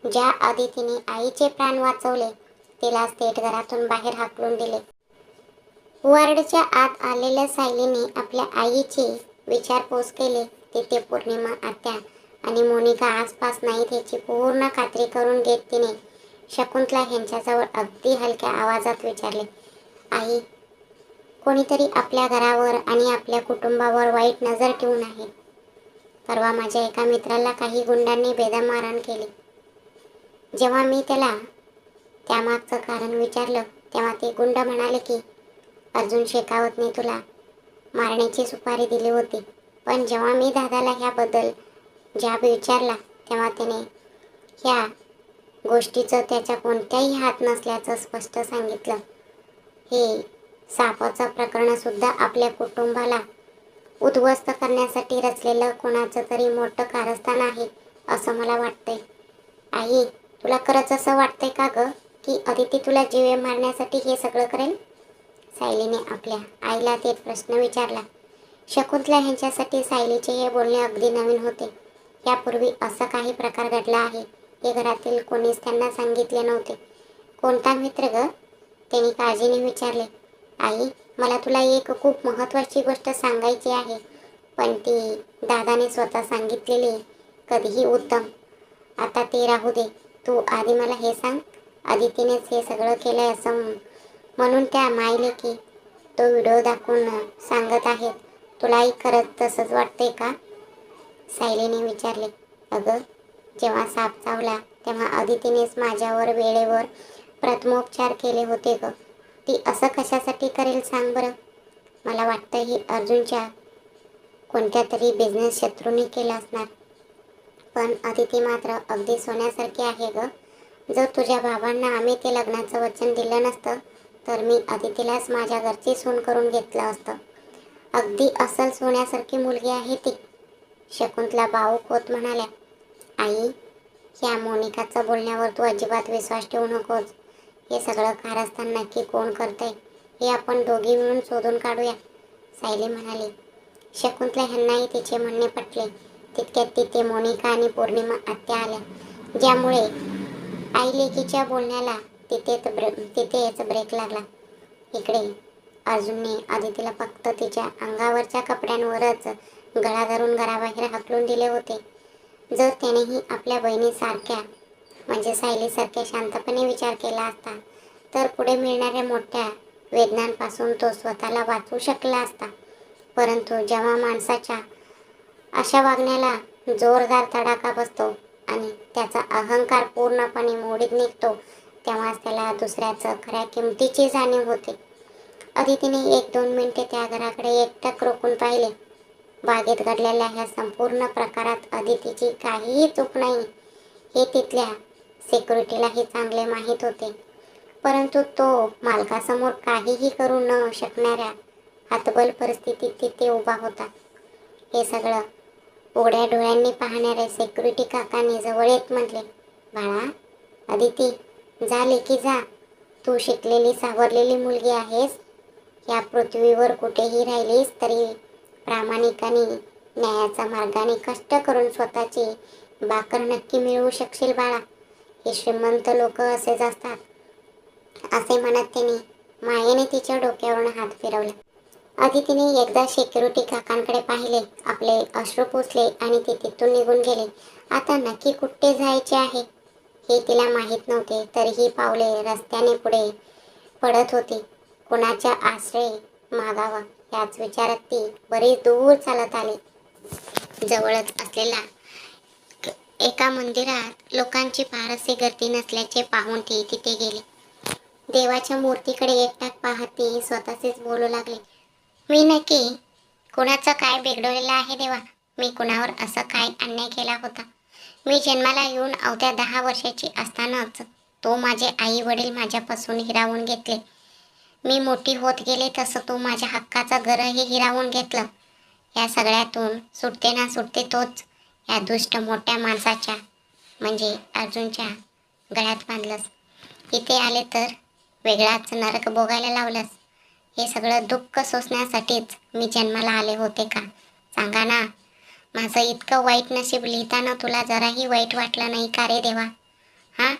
ज्या अदितीने आईचे प्राण वाचवले तिला थेट घरातून बाहेर हाकलून दिले. वॉर्डच्या आत आलेल्या सायलीने आपल्या आईची विचारपूस केली. तिथे पौर्णिमा आत्या आणि मोनिका आसपास नाहीत याची पूर्ण खात्री करून घेत तिने शकुंतला यांच्याजवळ अगदी हलक्या आवाजात विचारले, आई, कोणीतरी आपल्या घरावर आणि आपल्या कुटुंबावर वाईट नजर ठेवून आहे. परवा माझ्या एका मित्राला काही गुंडांनी बेदम मारहाण केली. जेव्हा मी त्याला त्यामागचं कारण विचारलं तेव्हा ते गुंड म्हणाले की अर्जुन शेखावतने तुला मारण्याची सुपारी दिली होती. पण जेव्हा मी दादाला ह्याबद्दल जाब विचारला तेव्हा त्याने ह्या गोष्टीचं त्याच्या कोणत्याही हात नसल्याचं स्पष्ट सांगितलं. हे सापाचं प्रकरणसुद्धा आपल्या कुटुंबाला उद्ध्वस्त करण्यासाठी रचलेलं कोणाचं तरी मोठं कारस्थान आहे असं मला वाटतंय. आई, तुला खरंच असं वाटतंय का गं की अदिती तुला जीवे मारण्यासाठी हे सगळं करेल? सायलीने आपल्या आईला ते प्रश्न विचारला. शकुंतला यांच्यासाठी सायलीचे हे बोलणे अगदी नवीन होते. यापूर्वी असा काही प्रकार घडला आहे हे घरातील कोणीच त्यांना सांगितले नव्हते. कोणता मित्र ग? त्यांनी काळजीने विचारले. आई, मला तुला एक खूप महत्त्वाची गोष्ट सांगायची आहे, पण ती दादाने स्वतः सांगितलेली कधीही उत्तम. आता ते राहू दे, तू आधी मला हे सांग, अदितीनेच हे सगळं केलंय असं म्हणून त्या मायले की तो व्हिडिओ दाखवून सांगत आहेत, तुलाही खरंच तसंच वाटतंय का? सायलीने विचारले. अगं, जेव्हा साप चावला तेव्हा अदितीनेच माझ्यावर वेळेवर प्रथमोपचार केले होते ग. ती असं कशासाठी करेल सांग बरं? मला वाटतं ही अर्जुनच्या कोणत्या तरी बिझनेस शत्रूने केलं असणार. पण अदिती मात्र अगदी सोन्यासारखी आहे ग. जर तुझ्या बाबांना आम्ही ते लग्नाचं वचन दिलं नसतं तर मी अदितीलाच माझ्या घरची सून करून घेतलं असतं. अगदी अस्सल सोन्यासारखी मुलगी आहे ती. शकुंतला भावूक होत म्हणाल्या. आई, ह्या मोनिकाचं बोलण्यावर तू अजिबात विश्वास ठेवू नकोस. हे सगळं कारस्थान नक्की कोण करतंय हे आपण दोघी मिळून शोधून काढूया, सायली म्हणाली. शकुंतला ह्यांनाही तिचे म्हणणे पटले. तितक्यात तिथे मोनिका आणि पौर्णिमा आत्या आल्या, ज्यामुळे आई लेकीच्या बोलण्याला तिथेच ब्रेक लागला. इकडे अर्जुनने अदितीला फक्त तिच्या अंगावरच्या कपड्यांवरच गळा धरून घराबाहेर हाकलून दिले होते. जर त्यानेही आपल्या बहिणीसारख्या म्हणजे सायलीसारख्या शांतपणे विचार केला असता तर पुढे मिळणाऱ्या मोठ्या वेदनांपासून तो स्वतःला वाचवू शकला असता. परंतु जेव्हा माणसाच्या अशा वागण्याला जोरदार तडाखा बसतो आणि त्याचा अहंकार पूर्णपणे मोडीत निघतो तेव्हाच त्याला दुसऱ्याचं खऱ्या किमतीची जाणीव होते. अदितीने 1-2 मिनिटे त्या घराकडे एकटक रोखून पाहिले. बागेत घडलेल्या ह्या संपूर्ण प्रकारात अदितीची काहीही चूक नाही हे तिथल्या सिक्युरिटीलाही चांगले माहीत होते. परंतु तो मालकासमोर काहीही करू न शकणाऱ्या हतबल परिस्थितीत तिथे उभा होता. हे सगळं उघड्या डोळ्यांनी पाहणाऱ्या सिक्युरिटी काकांनी जवळ येत म्हटले, बाळा, अदिती, जा लेकी जा. तू शिकलेली सावरलेली मुलगी आहेस. या पृथ्वीवर कुठेही राहिलीस तरी प्रामाणिकाने न्यायाच्या मार्गाने कष्ट करून स्वतःची भाकर नक्की मिळवू शकशील बाळा. हे श्रीमंत लोक असेच असतात. असे म्हणत त्यांनी मायेने तिच्या डोक्यावरून हात फिरवला. अदितीने एकदा सिक्युरिटी काकांकडे पाहिले, आपले अश्रू पुसले आणि ते तिथून निघून गेले. आता नक्की कुठे जायचे आहे हे तिला माहीत नव्हते. तरीही पावले रस्त्याने पुढे पडत होती. कुणाच्या आश्रय मागावा याच विचारात ती बरीच दूर चालत आली. जवळच असलेल्या एका मंदिरात लोकांची फारशी गर्दी नसल्याचे पाहून ती तिथे गेली. देवाच्या मूर्तीकडे एकटाक पाहत ती स्वतःचेच बोलू लागली, मी नक्की कुणाचं काय बिघडवलेलं आहे देवा? मी कुणावर असं काय अन्याय केला होता? मी जन्माला येऊन अवघ्या 10 वर्षाची असतानाच तो माझे आई वडील माझ्यापासून हिरावून घेतले. मी मोठी होत गेले तसं तो माझ्या हक्काचं घरही हिरावून घेतलं. या सगळ्यातून सुटते ना सुटते तोच या दुष्ट मोठ्या माणसाच्या म्हणजे अर्जुनच्या गळ्यात बांधलंस. इथे आले तर वेगळाच नरक भोगायला लावलंस. हे सगळं दुःख सोसण्यासाठीच मी जन्माला आले होते का? सांगा ना. माझं इतकं वाईट नशीब लिहिताना तुला जराही वाईट वाटलं नाही का रे देवा? हां,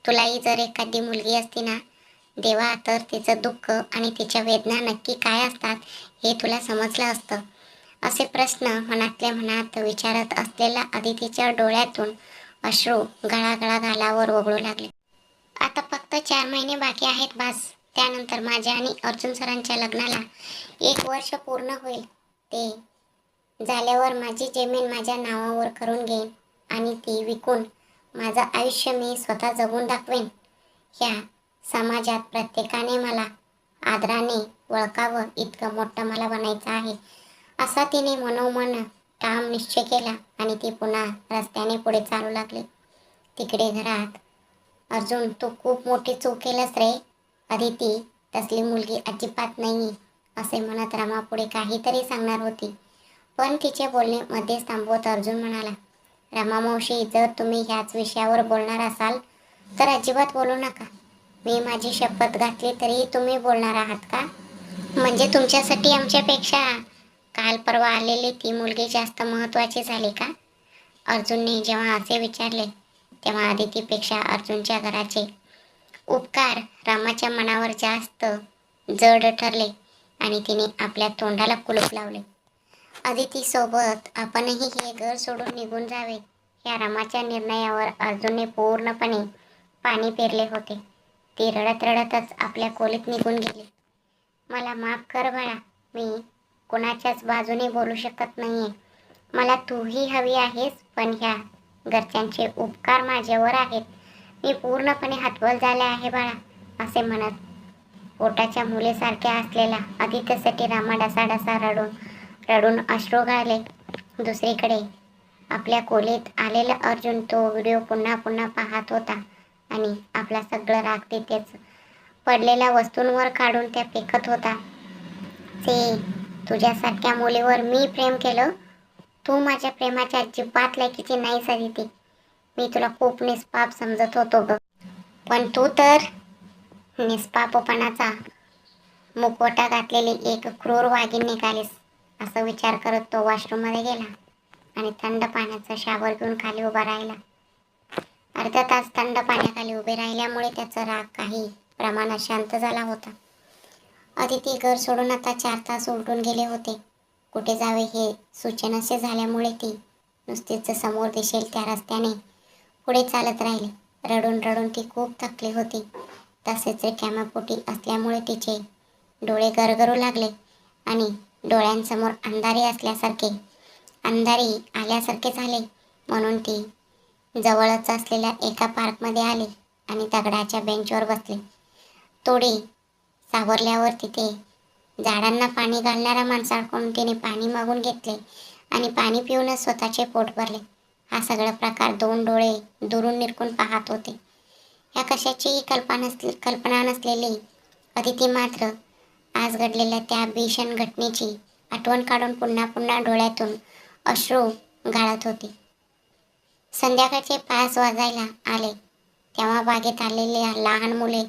तुलाही जर एखादी मुलगी असती ना देवा, तर तिचं दुःख आणि तिच्या वेदना नक्की काय असतात हे तुला समजलं असतं. असे प्रश्न मनातल्या मनात विचारत असलेल्या अदितीच्या डोळ्यातून अश्रू गळागळा गालावर ओघळू लागले. आता फक्त 4 महिने बाकी आहेत बास. त्यानंतर माझ्या आणि अर्जुन सरांच्या लग्नाला 1 वर्ष पूर्ण होईल. ते झाल्यावर माझी जमीन माझ्या नावावर करून घेईन आणि ती विकून माझं आयुष्य मी स्वतः जगून दाखवेन. ह्या समाजात प्रत्येकाने मला आदराने ओळखावं इतकं मोठं मला बनायचं आहे, असा तिने मनोमन ठाम निश्चय केला आणि ती पुन्हा रस्त्याने पुढे चालू लागली. तिकडे घरात, अर्जुन, तू खूप मोठी चूक केलंस रे. अदिती तसली मुलगी अजिबात नाही, असे म्हणत रमा पुढे काहीतरी सांगणार होती. पण तिचे बोलणे मध्येच थांबवत अर्जुन म्हणाला, रमा मावशी, जर तुम्ही ह्याच विषयावर बोलणार असाल तर अजिबात बोलू नका. मी माझी शपथ घातली तरी तुम्ही बोलणार आहात का? म्हणजे तुमच्यासाठी आमच्यापेक्षा काल परवा आलेली ती मुलगी जास्त महत्त्वाची झाली का? अर्जुनने जेव्हा असे विचारले तेव्हा अदितीपेक्षा अर्जुनच्या घराचे उपकार रामाच्या मनावर जास्त जड ठरले आणि तिने आपल्या तोंडाला कुलूप लावले. अदिती सोबत आपणही हे घर सोडून निघून जावे या रामाच्या निर्णयावर अर्जुनने पूर्णपणे पाणी पेरले होते. ती रडत रडतच आपल्या खोलीत निघून गेली. मला माफ कर बाळा, मी कोणाच्याच बाजूने बोलू शकत नाहीये. मला तूही हवी आहेस, पण ह्या घरच्यांचे उपकार माझ्यावर आहेत. मी पूर्णपणे हतबल झाले आहे बाळा, असे म्हणत पोटाच्या मुलीसारख्या असलेला आदित्यसाठी रामा डसाडसा रडून रडून अश्रू गाळले. दुसरीकडे आपल्या खोलीत आलेला अर्जुन तो व्हिडिओ पुन्हा पुन्हा पाहत होता आणि आपला सगळं राग तिथेच पडलेल्या वस्तूंवर काढून त्या फेकत होता. ते तुझ्यासारख्या मुलीवर मी प्रेम केलं. तू माझ्या प्रेमाच्या अजिबात लायकीची नाहीस अदिती. मी तुला खूप निष्पाप समजत होतो ग. पण तू तर निष्पापपणाचा मुखवटा घातलेली एक क्रूर वाघीण निघालीस. असा विचार करत तो वॉशरूममध्ये गेला आणि थंड पाण्याचा शावर घेऊन खाली उभा राहिला. अर्धा तास थंड पाण्याखाली उभे राहिल्यामुळे त्याचा राग काही प्रमाणात शांत झाला होता. अदिती घर सोडून आता 4 तास उलटून गेले होते. कुठे जावे हे सुचेनासे झाल्यामुळे ती नुसतीच समोर दिसेल त्या रस्त्याने पुढे चालत राहिली. रडून रडून ती खूप थकली होती. तसेच रिकाम्या पोटी असल्यामुळे तिचे डोळे गरगरू लागले आणि डोळ्यांसमोर अंधारी आल्यासारखे झाले. म्हणून ती जवळच असलेल्या एका पार्कमध्ये आली आणि दगडाच्या बेंचवर बसली. थोडी सावरल्यावर तिथे झाडांना पाणी घालणाऱ्या माणसाकडून तिने पाणी मागून घेतले आणि पाणी पिऊनच स्वतःचे पोट भरले. हा सगळा प्रकार 2 डोळे दुरून निरखून पाहत होते. ह्या कशाचीही कल्पना नसलेली अदिती मात्र आज घडलेल्या त्या भीषण घटनेची आठवण काढून पुन्हा पुन्हा डोळ्यातून अश्रू गाळत होती. संध्याकाळचे 5 वाजायला आले तेव्हा बागेत आलेल्या लहान मुले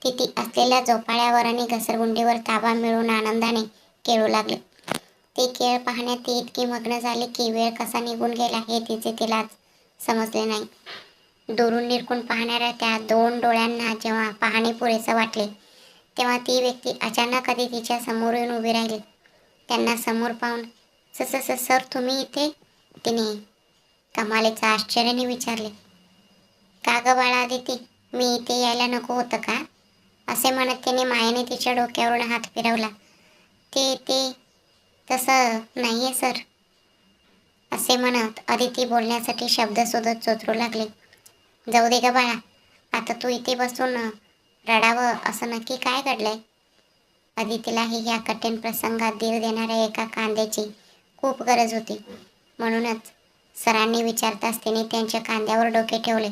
तिथे असलेल्या झोपाळ्यावर आणि घसरगुंडीवर ताबा मिळवून आनंदाने खेळू लागले. ते खेळ पाहण्यात ते इतकी मग्न झाले की वेळ कसा निघून गेला हे तिलाच समजले नाही. दुरून निरखून पाहणाऱ्या त्या 2 डोळ्यांना जेव्हा पाहणे पुरेसे वाटले तेव्हा ती व्यक्ती अचानक कधी तिच्या समोर येऊन उभी राहिली. त्यांना समोर पाहून सर तुम्ही इथे?" तिने कमालीच्या आश्चर्याने विचारले. "का गं बाळा अदिती, मी इथे यायला नको होतं का?" असे म्हणत तिने मायेने तिच्या डोक्यावरून हात फिरवला. ते तसं नाहीये सर." असे म्हणत अदिती बोलण्यासाठी शब्द शोधत चोचरू लागली. "जाऊ दे ग बाळा, आता तू इथे बसून रडावं असं नक्की काय घडलंय?" अदितीलाही ह्या कठीण प्रसंगात धीर देणाऱ्या एका कांद्याची खूप गरज होती. म्हणूनच सरांनी विचारताच तिने त्यांच्या खांद्यावर डोके ठेवले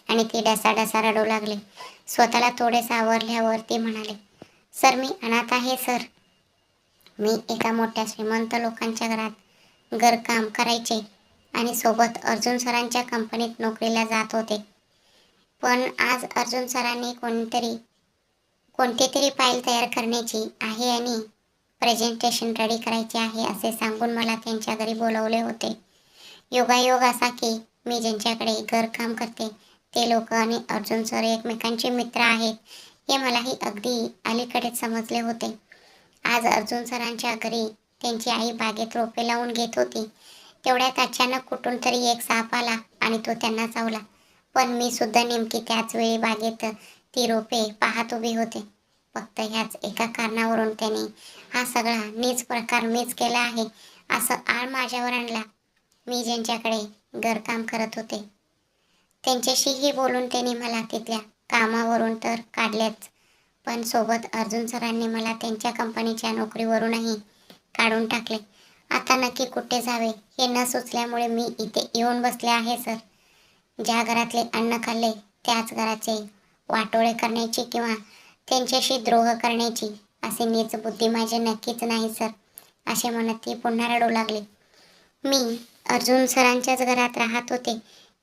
आणि ती डसाडसा रडू लागली. स्वतःला थोडे सावरल्यावर ती म्हणाली, "सर मी अनाथ आहे सर. मी एका मोठ्या श्रीमंत लोकांच्या घरात घरकाम करायचे आणि सोबत अर्जुन सरांच्या कंपनीत नोकरीला जात होते. पण आज अर्जुन सरांनी कोणती तरी फाईल तयार करण्याची आहे आणि प्रेझेंटेशन रेडी करायचे आहे असे सांगून मला त्यांच्या घरी बोलवले होते. योगायोग असा की मी ज्यांच्याकडे घरकाम करते ते लोक आणि अर्जुन सर एकमेकांचे मित्र आहेत हे मलाही अगदी अलीकडेच समजले होते. आज अर्जुन सरांच्या घरी त्यांची आई बागेत रोपे लावून घेत होती. तेवढ्यात अचानक कुठून तरी एक साप आला आणि तो त्यांना चावला. पण मी सुद्धा नेमकी त्याच वेळी बागेत ती रोपे पाहत उभी होते. फक्त ह्याच एका कारणावरून त्याने हा सगळा नीच प्रकार मीच केला आहे असं आळ माझ्यावर आणला. मी ज्यांच्याकडे घरकाम करत होते त्यांच्याशीही बोलून त्यांनी मला तिथल्या कामावरून तर काढलेच, पण सोबत अर्जुन सरांनी मला त्यांच्या कंपनीच्या नोकरीवरूनही काढून टाकले. आता नक्की कुठे जावे हे न सुचल्यामुळे मी इथे येऊन बसले आहे सर. ज्या घरातले अन्न खाल्ले त्याच घराचे वाटोळे करण्याची किंवा त्यांच्याशी द्रोह करण्याची असे नीच बुद्धी माझी नक्कीच नाही सर." असे म्हणत ती पुन्हा रडू लागली. मी अर्जुन सरांच्याच घरात राहत होते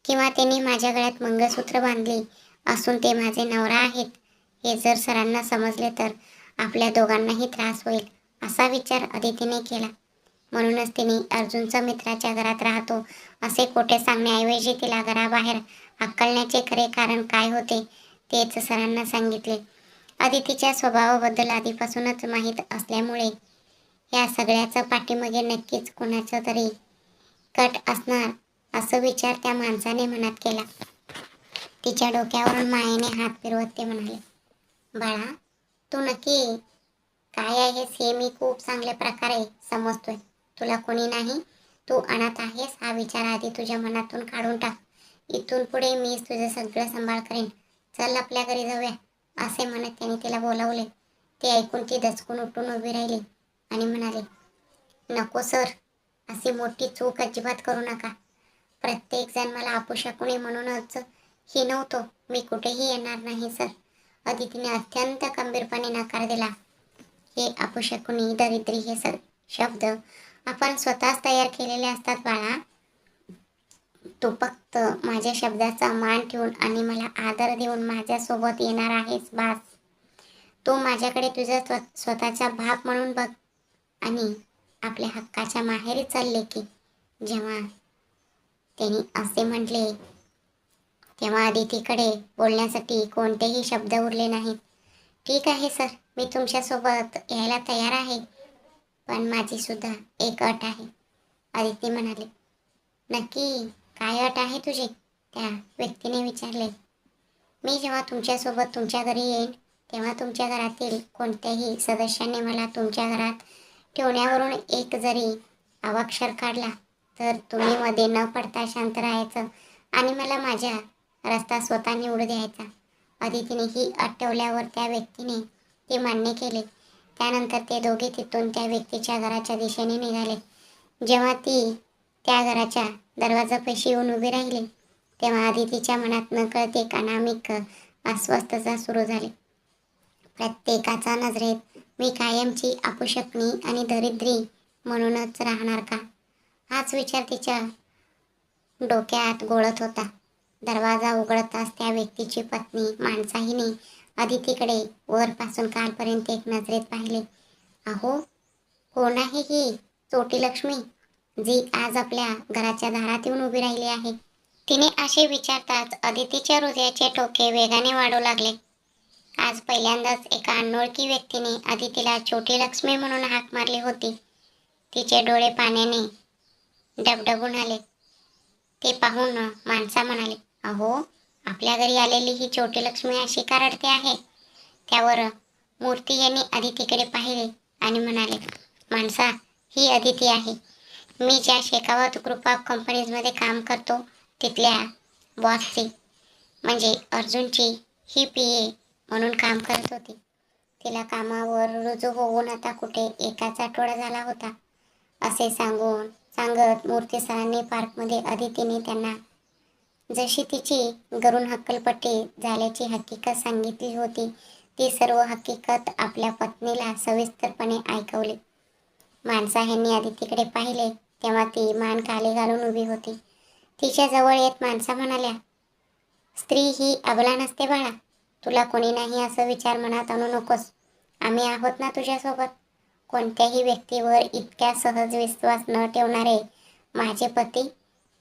किंवा त्यांनी माझ्या गळ्यात मंगळसूत्र बांधले असून ते माझे नवरा आहेत हे जर सरांना समजले तर आपल्या दोघांनाही त्रास होईल असा विचार अदितीने केला. म्हणूनच तिने अर्जुनचा मित्राच्या घरात राहतो असे खोटे सांगण्याऐवजी तिला घराबाहेर हाकलण्याचे खरे कारण काय होते तेच सरांना सांगितले. अदितीच्या स्वभावाबद्दल आधीपासूनच माहीत असल्यामुळे या सगळ्याचा पाठीमागे नक्कीच कुणाचा तरी कट असणार असा विचार त्या माणसाने मनात केला. तिच्या डोक्यावरून मायेने हात फिरवत ते म्हणाले, "बाळा, तू नक्की काय आहेस हे मी खूप चांगल्या प्रकारे समजतोय. तुला कोणी नाही, तू अनाथ आहेस हा विचार आधी तुझ्या मनातून काढून टाक. इथून पुढे मीच तुझं सगळं सांभाळ करेन. चल आपल्या घरी जाऊया." असे म्हणत त्याने तिला बोलावले. ते ऐकून ती दचकून उठून उभी राहिली आणि म्हणाली, "नको सर, अशी मोठी चूक अजिबात करू नका. प्रत्येक जण मला अपशकुनी म्हणूनच ही नव्हतो. मी कुठेही येणार नाही सर." अदितीने अत्यंत गंभीरपणे नकार दिला. "हे अपशकुनी, दरिद्री हे शब्द आपण स्वतःच तयार केलेले असतात बाळा. तू फक्त माझ्या शब्दाचा मान ठेवून आणि मला आदर देऊन माझ्यासोबत येणार आहेस बास. तू माझ्याकडे तुझा स्वतःचा बाप म्हणून बघ." आणि आपल्या हक्काच्या माहेरी चालले की जेव्हा त्यांनी असे म्हटले तेव्हा अदितीकडे बोलण्यासाठी कोणतेही शब्द उरले नाहीत. "ठीक आहे सर, मी तुमच्यासोबत यायला तयार आहे. पण माझी सुद्धा एक अट आहे." अदिती म्हणाली. "नक्की काय अट आहे तुझी?" त्या व्यक्तीने विचारले. "मी जेव्हा तुमच्यासोबत तुमच्या घरी येईन तेव्हा तुमच्या घरातील कोणत्याही सदस्याने मला तुमच्या घरात ठेवण्यावरून एक जरी अवाक्षर काढला तर तुम्ही मध्ये न पडता शांत राहायचं आणि मला माझा रस्ता स्वतः निवडू द्यायचा." अदितीने ही अट ठेवल्यावर त्या व्यक्तीने ते मान्य केले. त्यानंतर ते दोघे तिथून त्या व्यक्तीच्या घराच्या दिशेने निघाले. जेव्हा ती त्या घराच्या दरवाजापाशी येऊन उभी राहिली तेव्हा अदितीच्या मनात नकळत एक अनामिक अस्वस्थता सुरू झाली. प्रत्येकाच्या नजरेत मी कायमची अपशकुनी आणि दरिद्री म्हणूनच राहणार का? हाच विचार तिच्या डोक्यात घोळत होता. दरवाजा उघडताच त्या व्यक्तीची पत्नी माणसाहीने अदितीकडे वरपासून कालपर्यंत एक नजरेत पाहिले. अहो, कोण आहे ही चोटी लक्ष्मी, जी आज आपल्या घराच्या दारात येऊन उभी राहिली आहे? तिने असे विचारताच अदितीच्या हृदयाचे ठोके वेगाने वाढू लागले. आज पहिल्यांदाच एका अनोळखी व्यक्तीने अदितीला छोटी लक्ष्मी म्हणून हाक मारली होती. तिचे डोळे पाण्याने डबडबून आले. ते पाहून माणसा म्हणाले, अहो, आपल्या घरी आलेली ही छोटी लक्ष्मी अशी का रडते आहे? त्यावर मूर्ती यांनी अदितीकडे पाहिले आणि म्हणाले, माणसा, ही अदिती आहे. मी ज्या शेखावत ग्रुप ऑफ कंपनीजमध्ये काम करतो तिथल्या बॉसची म्हणजे अर्जुनची ही पीए म्हणून काम करत होती. तिला कामावर रुजू होऊन आता कुठे एकाच आठवडा झाला होता. असे सांगत मूर्ती सरांनी पार्कमध्ये अदितीने त्यांना जशी तिची घरून हक्कलपट्टी झाल्याची हकीकत सांगितली होती ती सर्व हकीकत आपल्या पत्नीला सविस्तरपणे ऐकवली. माणसा ह्यांनी अदितीकडे पाहिले तेव्हा ती मान खाली घालून उभी होती. तिच्या जवळ येत माणसा म्हणाल्या, स्त्री ही अबला नसते बाळा. तुला कोणी नाही असं विचार मनात आणू नकोस. आम्ही आहोत ना तुझ्यासोबत. कोणत्याही व्यक्तीवर इतक्या सहज विश्वास न ठेवणारे माझे पती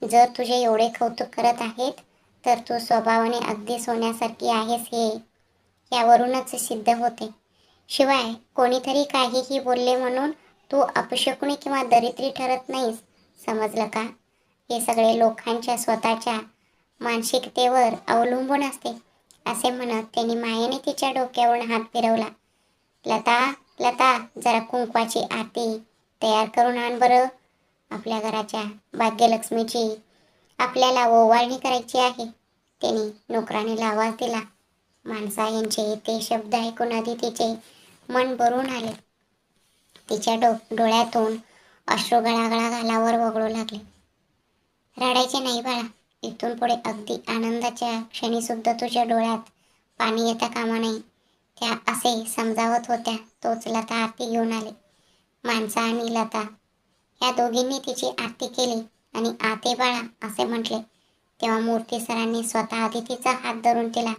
जर तुझे एवढे कौतुक करत आहेत तर तू स्वभावाने अगदी सोन्यासारखी आहेस हे यावरूनच सिद्ध होते. शिवाय कोणीतरी काहीही बोलले म्हणून तू अपशकुनी किंवा दरिद्री ठरत नाहीस, समजलं का? हे सगळे लोकांच्या स्वतःच्या मानसिकतेवर अवलंबून असते. असे म्हणत त्यांनी मायेने तिच्या डोक्यावरून हात फिरवला. लता, लता, जरा कुंकवाची आरती तयार करून आण बरं. आपल्या घराच्या भाग्यलक्ष्मीची आपल्याला ओवाळणी करायची आहे. त्यांनी नोकराणीला आवाज दिला. माणसा यांचे ते शब्द ऐकून अदितीचे मन भरून आले. तिच्या डोळ्यातून अश्रू गळागळा गालावर वगळू लागले. रडायचे नाही बाळा. इथून पुढे अगदी आनंदाच्या क्षणी सुद्धा तुझ्या डोळ्यात पाणी येता कामा नाही. त्या असे समजावत होत्या तोच लता आरती घेऊन आले. माणसा आणि लता या दोघींनी तिची आरती केली आणि आते बाळा असे म्हटले. तेव्हा मूर्ती सरांनी स्वतः अदितीचा हात धरून तिला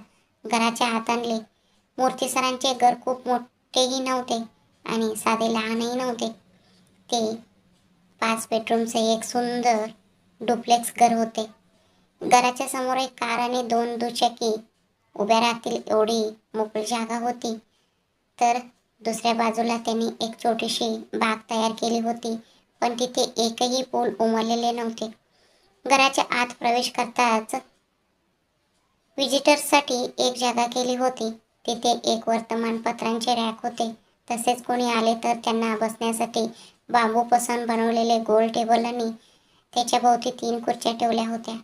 घराच्या आत आणले. मूर्ती सरांचे घर खूप मोठेही नव्हते आणि साधे लहानही नव्हते. ते 5 बेडरूमचे एक सुंदर डुप्लेक्स घर होते. घराच्या समोर एक कार आणि 2 दुचाकी उभ्या राहतील एवढी मोकळी जागा होती. तर दुसऱ्या बाजूला त्यांनी एक छोटीशी बाग तयार केली होती, पण तिथे एकही फूल उमललेले नव्हते. घराच्या आत प्रवेश करताच व्हिजिटर्ससाठी एक जागा केली होती. तिथे एक वर्तमानपत्रांचे रॅक होते. तसेच कोणी आले तर त्यांना बसण्यासाठी बांबूपासून बनवलेले गोल टेबल आणि त्याच्या भोवती 3 खुर्च्या ठेवल्या होत्या.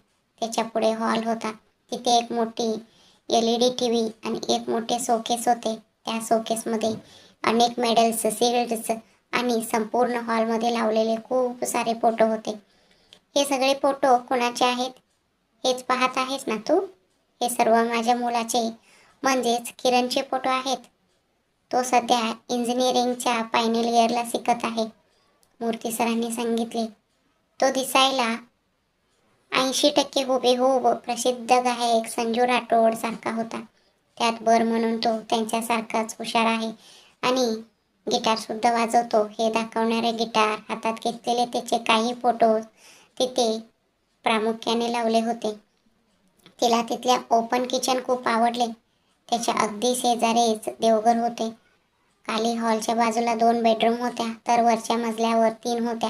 त्याच्या पुढे हॉल होता. तिथे एक मोठी LED TV आणि एक मोठे शोकेस होते. त्या शोकेसमध्ये अनेक मेडल्स, शिल्ड्स आणि संपूर्ण हॉलमध्ये लावलेले खूप सारे फोटो होते. हे सगळे फोटो कोणाचे आहेत हेच पाहत आहेस ना तू? हे सर्व माझ्या मुलाचे म्हणजेच किरणचे फोटो आहेत. तो सध्या इंजिनिअरिंगच्या फायनल इयरला शिकत आहे, मूर्ती सरांनी सांगितले. तो दिसायला 80% हुबेहूब प्रसिद्ध गायक संजू राठोड सारखा होता. त्यात भर म्हणून तो त्यांच्यासारखाच हुशार आहे आणि गिटार सुद्धा वाजवतो. हे दाखवणारे गिटार हातात घेतलेले त्याचे काही फोटो तिथे प्रामुख्याने लावले होते. तिला तिथल्या ओपन किचन खूप आवडले. त्याच्या अगदी शेजारीच देवघर होते. खाली हॉलच्या बाजूला 2 बेडरूम होत्या तर वरच्या मजल्यावर 3 होत्या.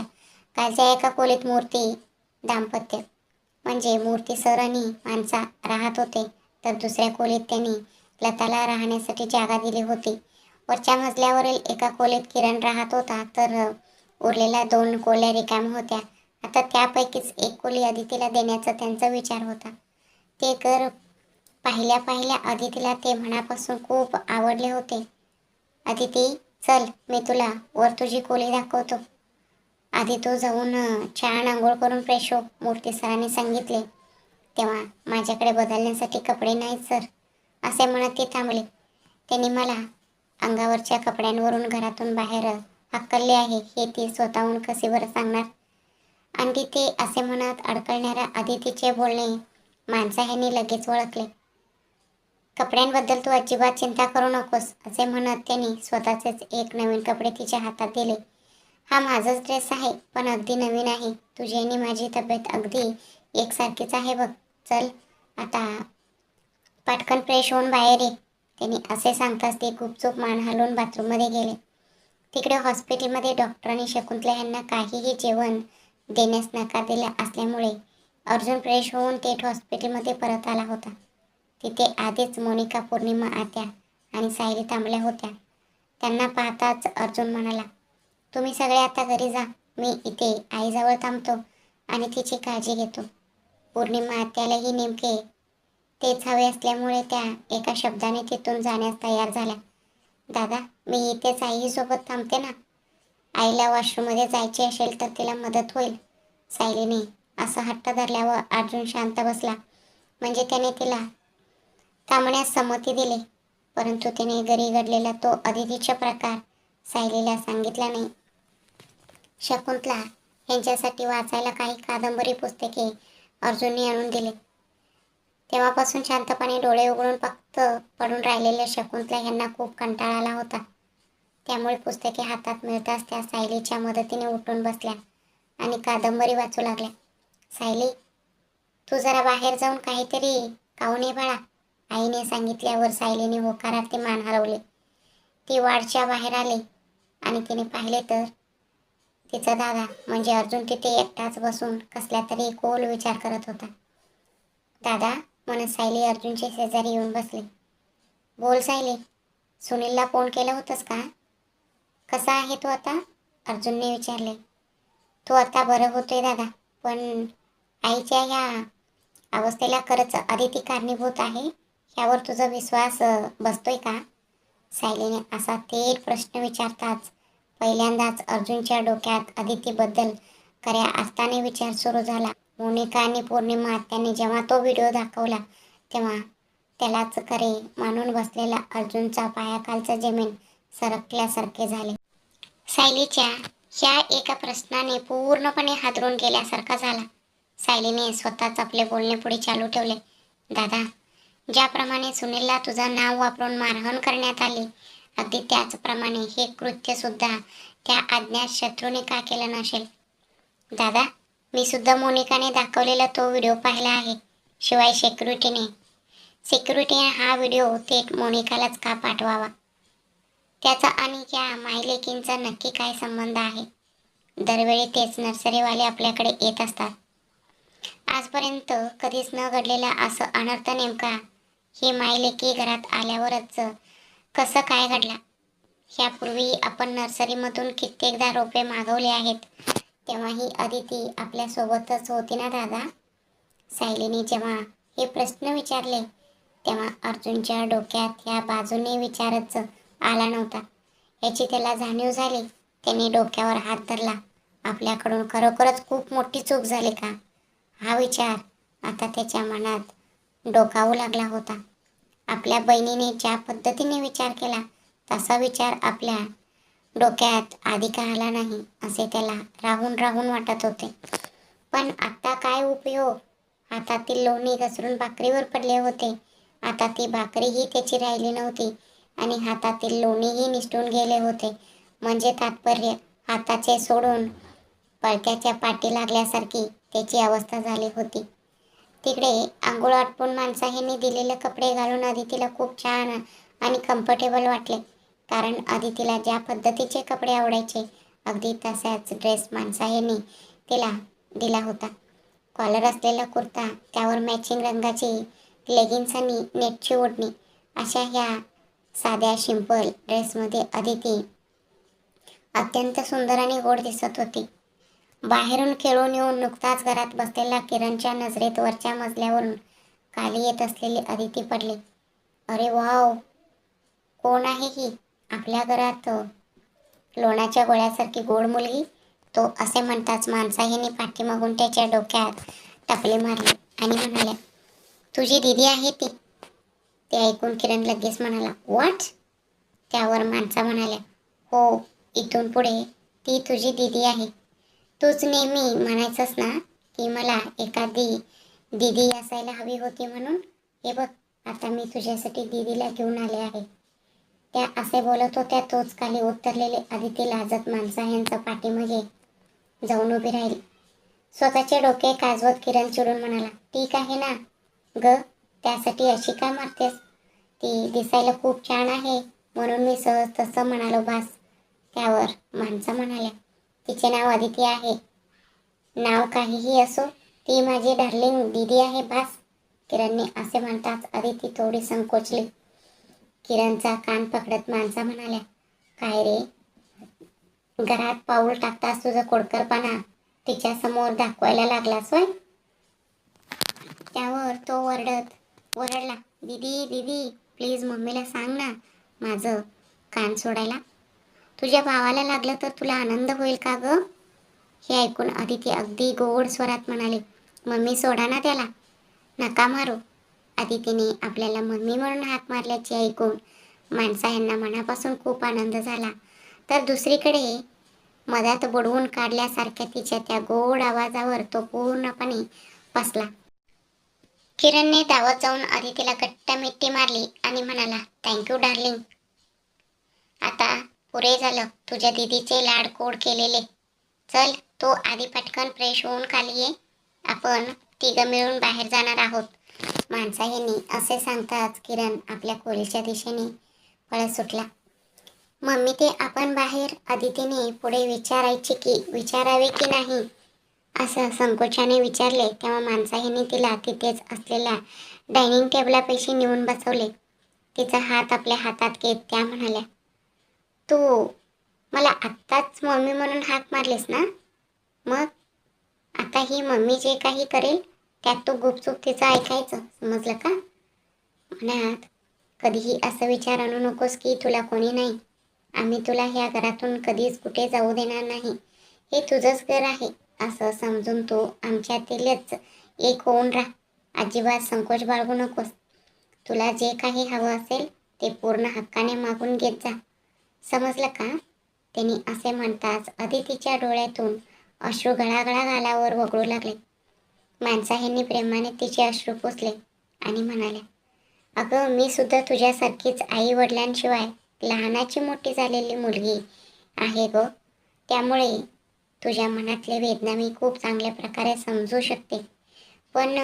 खालच्या एका खोलीत मूर्ती दाम्पत्य म्हणजे मूर्ती सर आणि माणसा राहत होते, तर दुसऱ्या खोलीत त्यांनी लताला राहण्यासाठी जागा दिली होती. वरच्या मजल्यावरील एका खोलीत किरण राहत होता, तर उरलेल्या 2 खोल्या रिकाम्या होत्या. आता त्यापैकीच एक खोली अदितीला देण्याचा त्यांचा विचार होता. ते घर पाहिल्या अदितीला ते मनापासून खूप आवडले होते. अदिती, चल, मी तुला वर तुझी खोली दाखवतो. आधी तो जाऊन छान आंघोळ करून फ्रेश हो, मूर्ती सरांनी सांगितले. तेव्हा माझ्याकडे बदलण्यासाठी कपडे नाहीत सर, असे म्हणत ती थांबली. त्यांनी मला अंगावरच्या कपड्यांवरून घरातून बाहेर हाकलले आहे हे ती स्वतःहून कशी बरं सांगणार? आणि ते असे म्हणत अडकळणाऱ्या अदितीचे बोलणे माणसा ह्यांनी लगेच ओळखले. कपड्यांबद्दल तू अजिबात चिंता करू नकोस असे म्हणत त्यांनी स्वतःचेच एक नवीन कपडे तिच्या हातात दिले. हा माझाच ड्रेस आहे, पण अगदी नवीन आहे. तुझी आणि माझी तब्येत अगदी एकसारखीच आहे बघ. चल आता पटकन फ्रेश होऊन बाहेर ये. त्यांनी असे सांगताच ते गुपचूप मान हलवून बाथरूममध्ये गेले. तिकडे हॉस्पिटलमध्ये डॉक्टरांनी शकुंतला यांना काहीही जेवण देण्यास नकार दिला असल्यामुळे अर्जुन फ्रेश होऊन थेट हॉस्पिटलमध्ये परत आला होता. तिथे आधीच मोनिका, पौर्णिमा आत्या आणि सायली थांबल्या होत्या. त्यांना पाहताच अर्जुन म्हणाला, तुम्ही सगळे आता घरी जा. मी इथे आईजवळ थांबतो आणि तिची काळजी घेतो. पौर्णिमा आत्यालाही नेमके तेच हवे असल्यामुळे त्या एका शब्दाने तिथून जाण्यास तयार झाल्या. दादा, मी इथेच आईसोबत थांबते ना. आईला वॉशरूममध्ये जायचे असेल तर तिला मदत होईल. सायलीने असं हट्ट धरल्यावर अर्जुन शांत बसला. म्हणजे त्याने तिला थांबण्यास संमती दिली. परंतु त्याने घरी घडलेला तो अदितीचा प्रकार सायलीला सांगितला नाही. शकुंतला यांच्यासाठी वाचायला काही कादंबरी पुस्तके अर्जुनने आणून दिली. तेव्हापासून शांतपणे डोळे उघडून फक्त पडून राहिलेल्या शकुंतला यांना खूप कंटाळा आला होता. त्यामुळे पुस्तके हातात मिळताच त्या सायलीच्या मदतीने उठून बसल्या आणि कादंबरी वाचू लागल्या. सायली, तू जरा बाहेर जाऊन काहीतरी खाऊन ये बाळा, आईने सांगितल्यावर सायलीने होकारार्थी मान हलवले. ती वाडच्या बाहेर आली आणि तिने पाहिले तर तिचा दादा म्हणजे अर्जुन तिथे एकटाच बसून कसल्या तरी खोल विचार करत होता. दादा म्हणत सायली अर्जुनचे शेजारी येऊन बसले. बोल सायली, सुनीलला फोन केलं होतंस का? कसा आहे तो आता? अर्जुनने विचारले. तो आता बरं होतोय दादा, पण आईच्या ह्या अवस्थेला खरंच अदिती कारणीभूत आहे यावर तुझा विश्वास बसतोय का? सायलीने असा थेट प्रश्न विचारताच पहिल्यांदाच अर्जुनच्या डोक्यात अदितीबद्दल खऱ्या अर्थाने विचार सुरू झाला. मोनिका आणि पौर्णिमा आत्याने जेव्हा तो व्हिडिओ दाखवला तेव्हा त्यालाच खरे मानून बसलेला अर्जुनचा पायाखालचं जमीन सरकल्यासारखे झाले. सायलीच्या ह्या एका प्रश्नाने पूर्णपणे हादरून गेल्यासारखा झाला. सायलीने स्वतःच आपले बोलणे पुढे चालू ठेवले. दादा, ज्याप्रमाणे सुनीलला तुझं नाव वापरून मारहाण करण्यात आली, अगदी त्याचप्रमाणे हे कृत्य सुद्धा त्या अज्ञात शत्रूने का केलं नसेल? दादा, मी सुद्धा मोनिकाने दाखवलेला तो व्हिडिओ पाहिला आहे. शिवाय सिक्युरिटीने हा व्हिडिओ थेट मोनिकालाच का पाठवावा? त्याचा आणि या मायलेकींचा नक्की काय संबंध आहे? दरवेळी तेच नर्सरीवाले आपल्याकडे येत असतात. आजपर्यंत कधीच न घडलेला असं अनर्थ नेमका ही मायलेकी घरात आल्यावरच कसं काय घडला? यापूर्वी आपण नर्सरीमधून कित्येकदा रोपे मागवले आहेत, तेव्हाही अदिती आपल्यासोबतच होती ना दादा? सायलीने जेव्हा हे प्रश्न विचारले तेव्हा अर्जुनच्या डोक्यात या बाजूने विचारच आला नव्हता. याची त्याला जाणीव झाली. त्याने डोक्यावर हात धरला. आपल्याकडून खरोखरच खूप मोठी चूक झाली का? हा विचार आता त्याच्या मनात डोकावू लागला होता. आपल्या बहिणीने ज्या पद्धतीने विचार केला तसा विचार आपल्या डोक्यात आधी का आला नाही असे त्याला राहून राहून वाटत होते. पण आता काय उपयोग? हातातील लोणी घसरून भाकरीवर पडले होते. आता ती भाकरीही त्याची राहिली नव्हती आणि हातातील लोणीही निसटून गेले होते. म्हणजे तात्पर्य हाताचे सोडून पळत्याच्या पाठी लागल्यासारखी त्याची अवस्था झाली होती. तिकडे आंघोळ आटपून माणसाहेनी दिलेले कपडे घालून अदितीला खूप छान आणि कम्फर्टेबल वाटले. कारण अदितीला ज्या पद्धतीचे कपडे आवडायचे अगदी तसाच ड्रेस माणसाहेनी तिला दिला होता. कॉलर असलेला कुर्ता, त्यावर मॅचिंग रंगाची लेगिन्स आणि नेटची ओढणी, अशा ह्या साध्या सिंपल ड्रेसमध्ये अदिती अत्यंत सुंदर आणि गोड दिसत होती. बाहेरून खेळून येऊन नुकताच घरात बसलेला किरणच्या नजरेत वरच्या मजल्यावरून खाली येत असलेली अदिती पडली. अरे वाव, कोण आहे ही? आपल्या घरात लोण्याच्या गोळ्यासारखी गोड मुलगी? तो असे म्हणताच माणसाहीने पाठीमागून त्याच्या डोक्यात टपली मारली आणि म्हणाल्या, तुझी दीदी आहे ती? ते ऐकून किरण लगेच म्हणाला, व्हॉट? त्यावर माणसा म्हणाल्या, हो, इथून पुढे ती तुझी दीदी आहे. तूच नेहमी म्हणायचंस ना की मला एखादी दीदी असायला हवी होती म्हणून. हे बघ, आता मी तुझ्यासाठी दीदीला घेऊन आले आहे. त्या असे बोलत होत्या तोच खाली उतरलेले आदिती लाजत माणसाह्यांच्या पाठीमागे जाऊन उभी राहिली. स्वतःचे डोके काजवत किरण चिडून म्हणाला, ठीक आहे ना ग, त्यासाठी अशी काय मारतेस? ती दिसायला खूप छान आहे म्हणून मी सहज तसं म्हणालो बास. त्यावर माणसं म्हणाल्या, तिचे नाव आदिती आहे. नाव काहीही असो, ती माझी डार्लिंग दीदी आहे बास. किरणने असे म्हणताच आदिती थोडी संकोचली. किरणचा कान पकडत माणसा म्हणाल्या, काय रे, घरात पाऊल टाकताच तुझं खोडकरपणा तिच्या समोर दाखवायला लागलास होय? त्यावर तो ओरडला, दीदी दीदी प्लीज मम्मीला सांग ना माझं कान सोडायला. तुझ्या भावाला लागलं तर तुला आनंद होईल का ग? हे ऐकून आदिती अगदी गोड स्वरात म्हणाली, मम्मी सोडा ना त्याला, नका मारू. आदितीने आपल्याला मम्मी म्हणून हाक मारल्याचे ऐकून माणसा यांना मनापासून खूप आनंद झाला. तर दुसरीकडे मधात बुडवून काढल्यासारख्या तिच्या त्या गोड आवाजावर तो पूर्णपणे फसला. किरणने धावत जाऊन आदितीला घट्ट मिठी मारली आणि म्हणाला, थँक्यू डार्लिंग. आता पुरे झालं तुझ्या दीदीचे लाडकोड केलेले. चल, तो आधी पटकन फ्रेश होऊन खाली ये, आपण तिघं मिळून बाहेर जाणार आहोत. माणसा यांनी असे सांगताच किरण आपल्या खोलीच्या दिशेने पळत सुटला. मम्मी ते आपण बाहेर, आदितीने पुढे विचारावे की नाही असं संकोचाने विचारले. तेव्हा माणसा यांनी तिला तिथेच असलेल्या डायनिंग टेबलापाशी नेऊन बसवले. तिचा हात आपल्या हातात घेत त्या म्हणाल्या, तू मला आत्ताच मम्मी म्हणून हाक मारलीस ना, मग आता ही मम्मी जे काही करेल त्यात तू गुपचूप तिचं ऐकायचं, समजलं का? मनात कधीही असं विचार आणू नकोस की तुला कोणी नाही, आम्ही तुला ह्या घरातून कधीच कुठे जाऊ देणार नाही, हे तुझंच घर आहे असं समजून तू आमच्यातीलच एक होऊन राहा. अजिबात संकोच बाळगू नकोस. तुला जे काही हवं असेल ते पूर्ण हक्काने मागून घेत जा, समजलं का? त्यांनी असे म्हणताच अदितीच्या डोळ्यातून अश्रू गळागळा गालावर वगळू लागले. माणसा यांनी प्रेमाने तिचे अश्रू पुसले आणि म्हणाल्या, अगं मी सुद्धा तुझ्यासारखीच आई वडिलांशिवाय लहानाची मोठी झालेली मुलगी आहे ग, त्यामुळे तुझ्या मनातले वेदना मी खूप चांगल्या प्रकारे समजू शकते. पण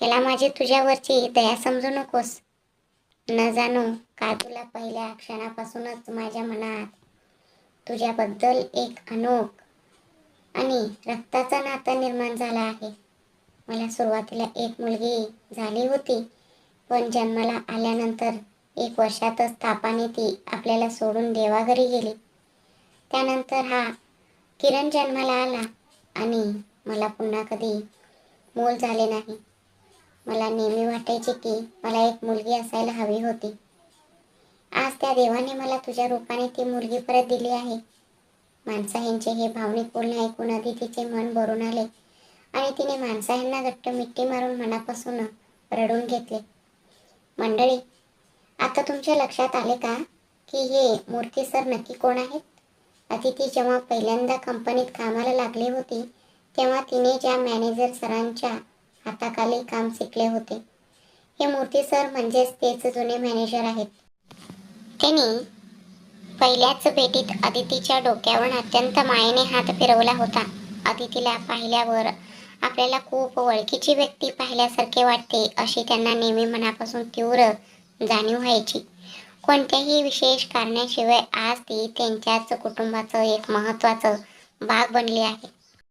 ह्याला माझी तुझ्यावरची दया समजू नकोस. न जाणो का तुला पहिल्या क्षणापासूनच माझ्या मनात तुझ्याबद्दल एक अनोख आणि रक्ताचं नातं निर्माण झालं आहे. मला सुरुवातीला एक मुलगी झाली होती, पण जन्माला आल्यानंतर 1 वर्षातच तापाने ती आपल्याला सोडून देवाघरी गेली. त्यानंतर हा किरण जन्माला आला आणि मला पुन्हा कधी मूल झाले नाही. मला नेहमी वाटायचे की मला एक मुलगी असायला हवी होती. आज त्या देवाने मला तुझ्या रूपाने ती मुलगी परत दिली आहे. माणसा यांचे हे भावनिक बोलणे ऐकून अदितीचे मन भरून आले आणि तिने माणसा यांना घट्ट मिठी मारून मनापासून रडून घेतले. मंडळी, आता तुमच्या लक्षात आले का की हे मूर्ती सर नक्की कोण आहेत? अदिती जेव्हा पहिल्यांदा कंपनीत कामाला लागली होती तेव्हा तिने ज्या मॅनेजर सरांच्या हाताखाली काम शिकले होते, हे मूर्ती सर म्हणजेच तेच जुने मॅनेजर आहेत. त्यांनी पहिल्याच भेटीत अदितीच्या डोक्यावर अत्यंत मायेने हात फिरवला होता. अदितीला पाहिल्यावर आपल्याला खूप ओळखीची व्यक्ती पाहिल्यासारखे वाटते अशी त्यांना नेहमी मनापासून तीव्र जाणीव व्हायची. कोणत्याही विशेष कारणाशिवाय आज ती त्यांच्याच कुटुंबाचं एक महत्त्वाचं भाग बनली आहे.